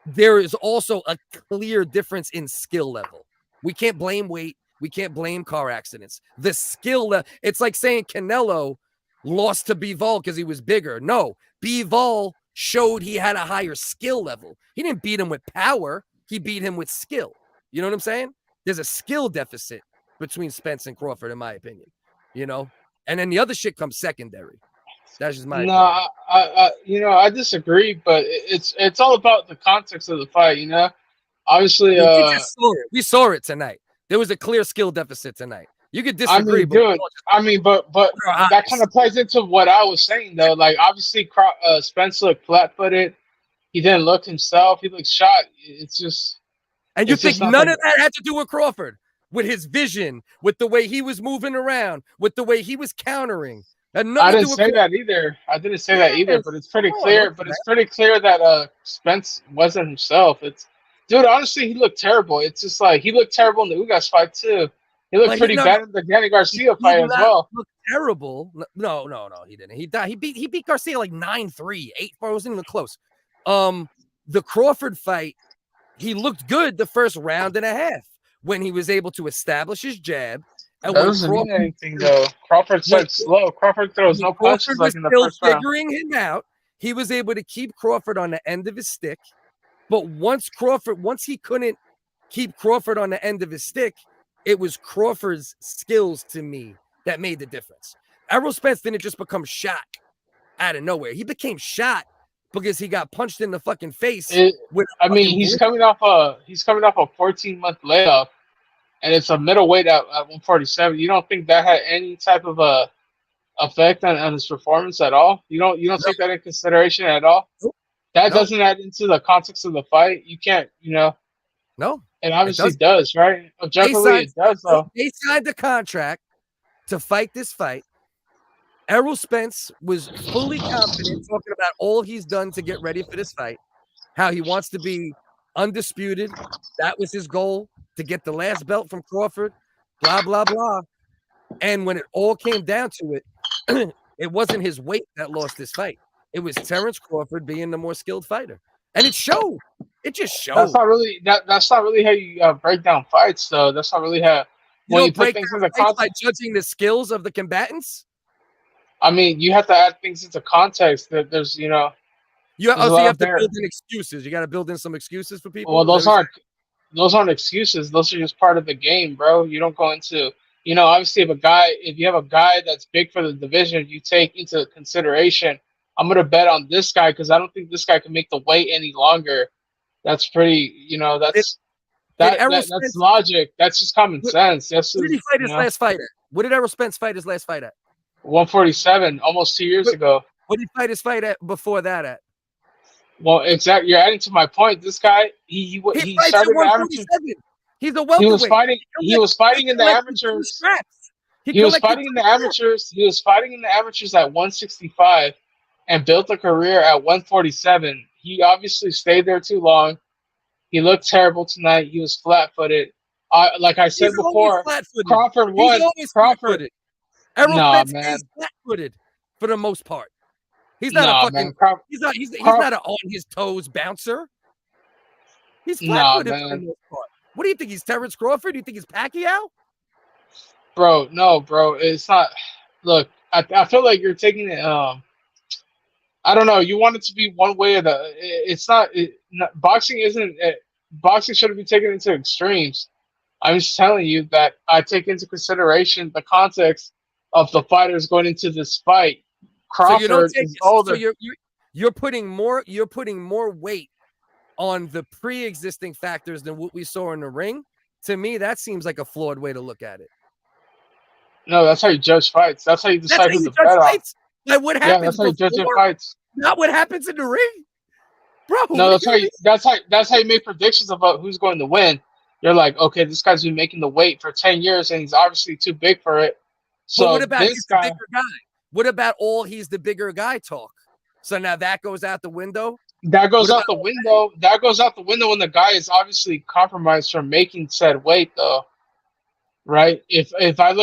there is also a clear difference in skill level. We can't blame weight. We can't blame car accidents. The skill, it's like saying Canelo lost to Bivol because he was bigger. No, Bivol showed he had a higher skill level. He didn't beat him with power. He beat him with skill. You know what I'm saying? There's a skill deficit between Spence and Crawford, in my opinion. And then the other shit comes secondary. That's just my No, opinion. I disagree, but it's all about the context of the fight. Obviously, Well, we just saw it. We saw it tonight. There was a clear skill deficit tonight. You could I disagree, mean, but dude, but that kind of plays into what I was saying though. Like, obviously, Spence looked flat-footed. He didn't look himself. He looked shot. It's just, and you it's think just not none the. of that had to do with Crawford, with his vision, with the way he was moving around, with the way he was countering. Had I nothing to didn't do with say Crawford. that either. I didn't say that either. Yes. But it's pretty Come on, clear. don't do But it's that. pretty clear that Spence wasn't himself. Dude. Honestly, he looked terrible. It's just like he looked terrible in the WHiggaz fight too. He looked But he pretty no, bad in the Danny Garcia he fight did as not well. look terrible. No, he didn't. He died. He beat Garcia like 9-3, 8-4. It wasn't even close. The Crawford fight, he looked good the first round and a half when he was able to establish his jab. And That when doesn't mean Crawford, anything though. Crawford when, said slow. Crawford throws when no punches Crawford like was in the still first round. figuring him out, he was able to keep Crawford on the end of his stick. But once he couldn't keep Crawford on the end of his stick, it was Crawford's skills to me that made the difference. Errol Spence didn't just become shot out of nowhere. He became shot because he got punched in the fucking face. He's coming off a 14-month layoff, and it's a middleweight at 147. You don't think that had any type of effect on his performance at all? You don't take that in consideration at all? That doesn't add into the context of the fight. You can't, No. It obviously does, right? Objectively, it does, though. They signed a contract to fight this fight. Errol Spence was fully confident, talking about all he's done to get ready for this fight, how he wants to be undisputed. That was his goal, to get the last belt from Crawford, blah, blah, blah. And when it all came down to it, it wasn't his weight that lost this fight. It was Terence Crawford being the more skilled fighter. And it showed. It just showed. That's not really how you break down fights, though. That's not really how you break things into context by judging the skills of the combatants. I mean, you have to add things into context. That there's, you have to build in excuses. You got to build in some excuses for people. Well, those aren't excuses. Those are just part of the game, bro. You don't go into, obviously, if you have a guy that's big for the division, you take into consideration, I'm gonna bet on this guy because I don't think this guy can make the weight any longer. That's pretty, that's logic. That's just common sense. What did he fight his last fight at? What did Errol Spence fight his last fight at? 147, almost 2 years ago. What did he fight his fight at before that at? Well, exactly. You're adding to my point. This guy, he started in the amateurs. He's a welterweight. He was fighting in the amateurs. He was fighting in the amateurs. He was fighting in the amateurs at 165 and built a career at 147. He obviously stayed there too long. He looked terrible tonight. He was flat-footed. Like I said before, Crawford won. Crawford. Errol Spence is flat-footed for the most part. He's not he's not an on his toes bouncer. He's flat-footed for the most part. What do you think? He's Terence Crawford? Do you think he's Pacquiao? Bro, no, bro. It's not. Look, I feel like you're taking it. I don't know. You want it to be one way or the. It's not. Boxing isn't. Boxing shouldn't be taken into extremes. I'm just telling you that I take into consideration the context of the fighters going into this fight. Crawford is older. So you're putting more weight on the pre-existing factors than what we saw in the ring. To me, that seems like a flawed way to look at it. No, that's how you judge fights. That's how you decide who to bet on. Like what happens? Yeah, that's how you judge your fights. Not what happens in the ring, bro. No, that's how you make predictions about who's going to win. You're like, okay, this guy's been making the weight for 10 years, and he's obviously too big for it. So what about this guy? The bigger guy? What about all he's the bigger guy talk? So now that goes out the window. That goes out the window. That goes out the window when the guy is obviously compromised from making said weight, though. Right? If I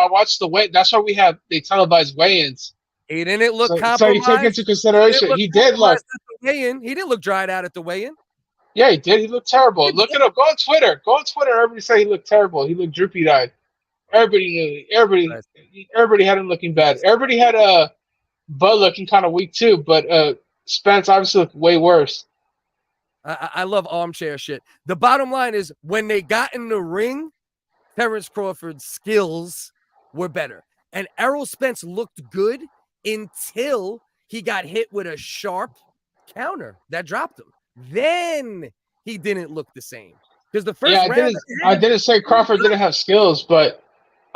watch the weight, that's why they televised weigh-ins. He didn't look compromised. So you take into consideration. He did look. Weigh-in. He didn't look dried out at the weigh-in. Yeah, he did. He looked terrible. Look at him. Go on Twitter. Everybody say he looked terrible. He looked droopy-eyed. Everybody knew. Everybody had him looking bad. Everybody had Bud looking kind of weak too, but Spence obviously looked way worse. I love armchair shit. The bottom line is when they got in the ring, Terence Crawford's skills were better. And Errol Spence looked good until he got hit with a sharp counter that dropped him. Then he didn't look the same. Because the first round, I didn't say Crawford didn't have skills, but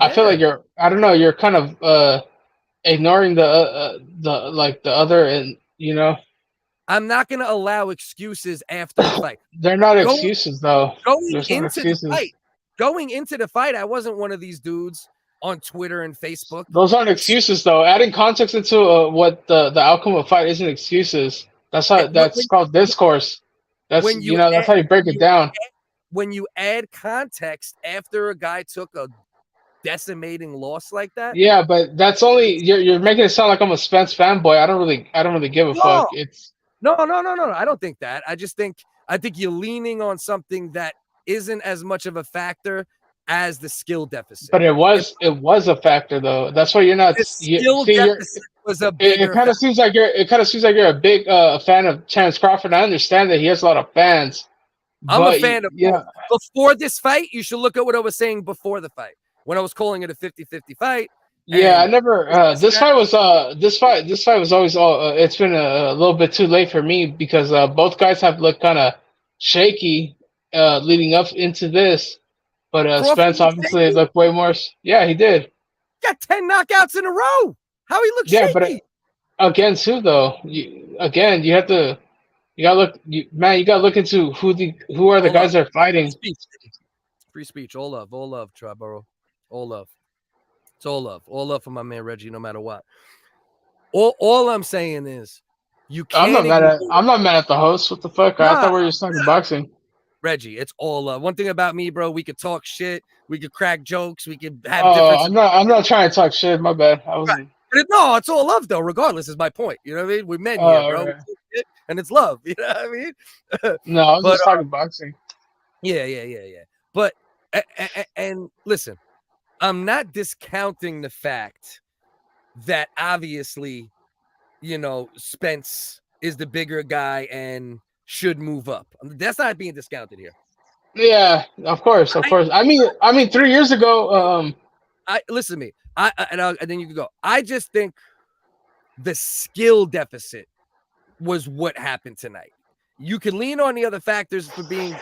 I feel like I don't know, you're kind of ignoring the other, and I'm not going to allow excuses after the fight. They're not excuses, though. Going into the fight, I wasn't one of these dudes on Twitter and Facebook. Those aren't excuses, though. Adding context into what the outcome of a fight isn't excuses. That's called discourse. That's that's how you break it down. When you add context after a guy took a decimating loss like that, yeah, but that's only you're making it sound like I'm a Spence fanboy. I don't really give a fuck. It's no. I don't think that. I think you're leaning on something that isn't as much of a factor as the skill deficit. But it was a factor, though. That's why you're not. The skill deficit was a bigger. It kind of seems like you're a big fan of Terence Crawford. I understand that he has a lot of fans. I'm a fan of before this fight. You should look at what I was saying before the fight when I was calling it a 50-50 fight. Yeah, I never. This fight was always. It's been a little bit too late for me because both guys have looked kind of shaky leading up into this. But Spence obviously looked way more. Yeah, he did. Got 10 knockouts in a row. How he looks shaky? But against who though? You have to. You gotta look, you gotta look into who are the guys that are fighting. Free speech. All love, Triborough. All love. It's all love. All love for my man Reggie, no matter what. All I'm saying is, you can't. I'm not mad at the host. What the fuck? I thought we were just talking boxing. Reggie, it's all love. One thing about me, bro, we could talk shit, we could crack jokes, we could have different. I'm not trying to talk shit. My bad. I wasn't. Right. But no, it's all love though. Regardless, is my point. You know what I mean? We're men here, bro. Right. And it's love. You know what I mean? No, I was just talking boxing. Yeah. But and listen, I'm not discounting the fact that obviously, Spence is the bigger guy and should move up. That's not being discounted here. Yeah, of course. I mean, 3 years ago. Listen to me. And then you can go. I just think the skill deficit was what happened tonight. You can lean on the other factors for being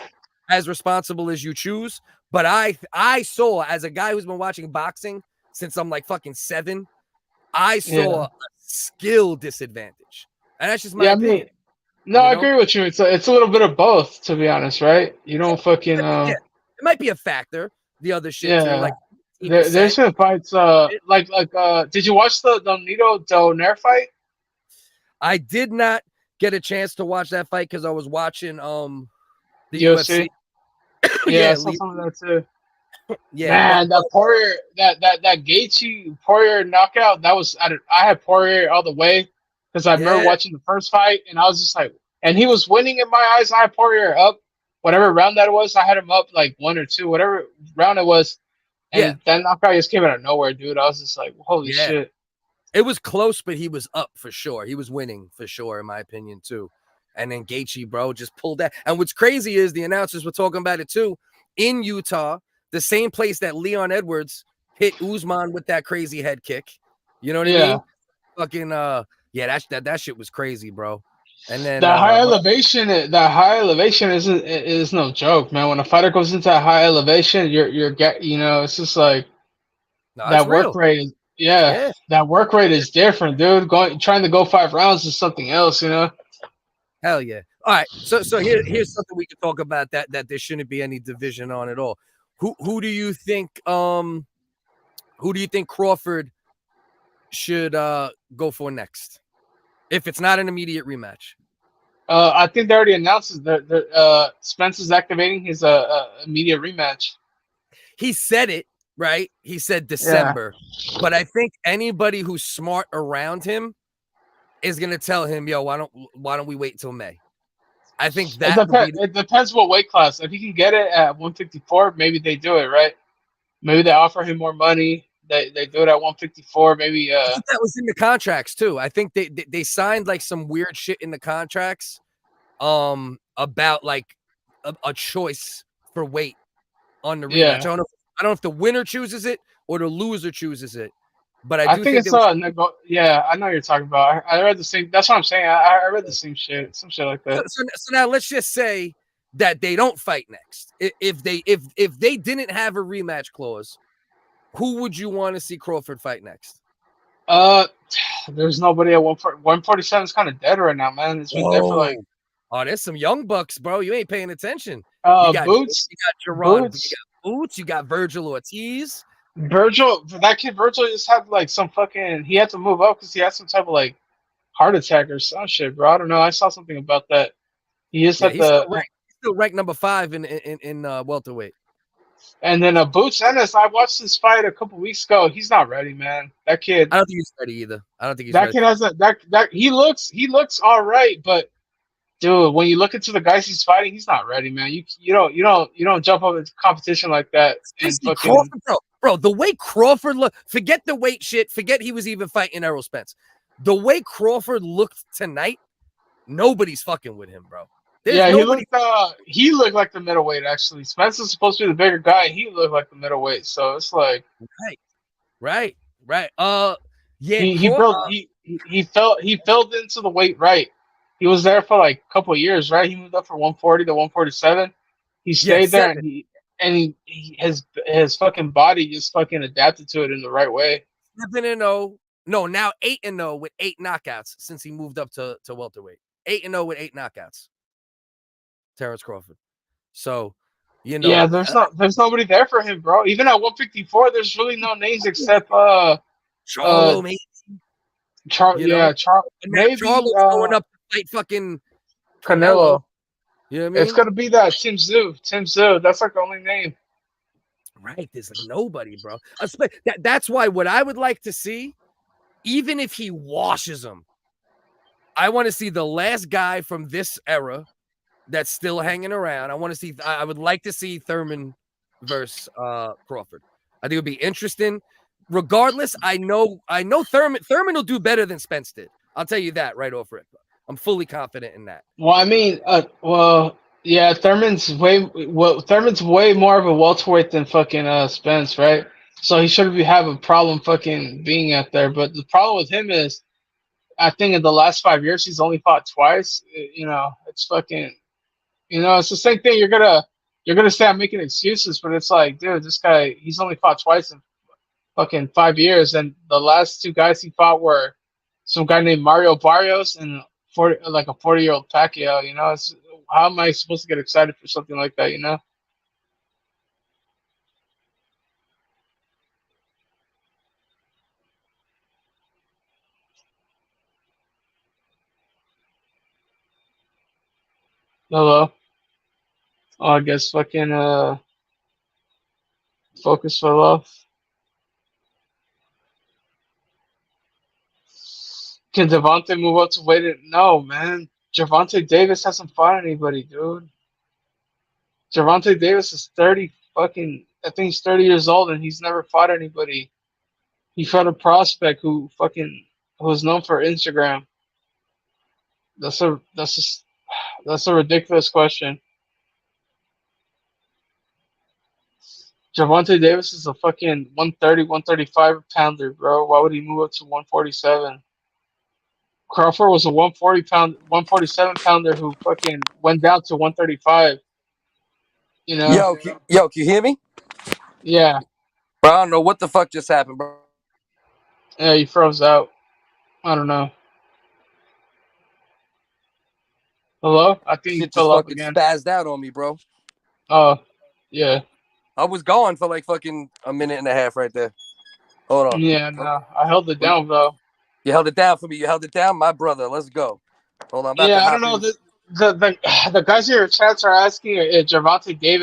as responsible as you choose, but I saw, as a guy who's been watching boxing since I'm like fucking 7, I saw a skill disadvantage, and that's just my opinion. I agree with you. It's a little bit of both, to be honest, right? You don't fucking. It might be a factor. The other shit, like. There's been fights did you watch the Nonito Donaire fight? I did not get a chance to watch that fight because I was watching the UFC. I saw some of that too. Man, that Poirier, that Gaethje Poirier knockout, that was I had Poirier all the way because I remember watching the first fight and I was just like, and he was winning in my eyes. I had Poirier up, whatever round that was. I had him up like 1 or 2, whatever round it was. And that knockout just came out of nowhere, dude. I was just like, holy shit. It was close, but he was up for sure. He was winning for sure, in my opinion, too. And then Gaethje, bro, just pulled that. And what's crazy is the announcers were talking about it, too. In Utah, the same place that Leon Edwards hit Usman with that crazy head kick. You know what I mean? Fucking, that shit was crazy, bro. And then that high elevation is no joke, man. When a fighter goes into that high elevation, it's just like that work rate. That work rate is different, dude. Trying to go 5 rounds is something else, Hell yeah! All right, so here's something we can talk about that there shouldn't be any division on at all. Who do you think Crawford should go for next? If it's not an immediate rematch. I think they already announced that Spence is activating his immediate rematch. He said it, right? He said December. Yeah. But I think anybody who's smart around him is gonna tell him, yo, why don't we wait till May? I think that it depends what weight class. If he can get it at 154, maybe they do it, right? Maybe they offer him more money. They do it at 154, maybe. I think that was in the contracts too. I think they signed like some weird shit in the contracts, about like a choice for weight on the rematch. I don't know if the winner chooses it or the loser chooses it. But I I do think think it's there was yeah, I know what you're talking about. I read the same. That's what I'm saying. I read the same shit, some shit like that. so now let's just say that they don't fight next. If they didn't have a rematch clause, who would you want to see Crawford fight next? There's nobody at 147 is kind of dead right now, man. It's been dead for like there's some young bucks, bro. You ain't paying attention. You got Boots, you got Jerron, Boots, you got Boots, you got Virgil Ortiz. Virgil. That kid Virgil just had like some fucking. He had to move up because he had some type of like heart attack or some shit, bro. I don't know. I saw something about that. He just had He's the. still ranked number 5 in welterweight. And then Boots Ennis, I watched this fight a couple weeks ago. He's not ready, man. That kid. I don't think he's ready either. I don't think he's that ready. kid has that he looks all right, but dude, when you look into the guys he's fighting, he's not ready, man. You don't jump up into competition like that. And fucking, Crawford, bro, the way Crawford looked, forget the weight shit, forget he was even fighting Errol Spence. The way Crawford looked tonight, nobody's fucking with him, bro. Yeah, he looked like the middleweight actually. Spence is supposed to be the bigger guy. He looked like the middleweight, so it's like right. Yeah, he filled into the weight right. He was there for like a couple of years, right? He moved up from 140 to 147. He stayed there, and his fucking body just fucking adapted to it in the right way. 7-0. No, now 8-0 with 8 knockouts since he moved up to welterweight. 8-0 with 8 knockouts. Terence Crawford. So, yeah, there's nobody there for him, bro. Even at 154, there's really no names except Charlo, maybe. Maybe Charlo's going up to fight fucking Canelo. You know what I mean? It's gonna be that Tim Tszyu. That's like the only name. Right, there's like nobody, bro. That's why what I would like to see, even if he washes him, I want to see the last guy from this era that's still hanging around. I would like to see Thurman versus Crawford. I think it would be interesting. Regardless, I know Thurman will do better than Spence did. I'll tell you that right off rip. I'm fully confident in that. Well, I mean, yeah, Thurman's way more of a welterweight than fucking Spence, right? So he shouldn't have a problem fucking being out there. But the problem with him is, I think in the last 5 years he's only fought twice. It's fucking, it's the same thing. You're gonna say I'm making excuses, but it's like, dude, this guy, he's only fought twice in fucking 5 years, and the last 2 guys he fought were some guy named Mario Barrios and a 40-year-old Pacquiao. How am I supposed to get excited for something like that? Hello. Oh, I guess fucking focus fell off. Can Devontae move up to weight? No, man. Gervonta Davis hasn't fought anybody, dude. Gervonta Davis is 30 fucking. I think he's 30 years old and he's never fought anybody. He fought a prospect who was known for Instagram. That's a ridiculous question. Gervonta Davis is a fucking 130, 135 pounder, bro. Why would he move up to 147? Crawford was a 147 pounder who fucking went down to 135. Yo, can you hear me? Yeah. Bro, I don't know what the fuck just happened, bro. Yeah, he froze out. I don't know. Hello? I think he fell off again. Spazzed out on me, bro. Oh, yeah. I was gone for like fucking a minute and a half right there. Hold on. Yeah, no. I held it down, though. You held it down for me. You held it down, my brother. Let's go. Hold on. I don't know. The guys in your chats are asking if Gervonta Davis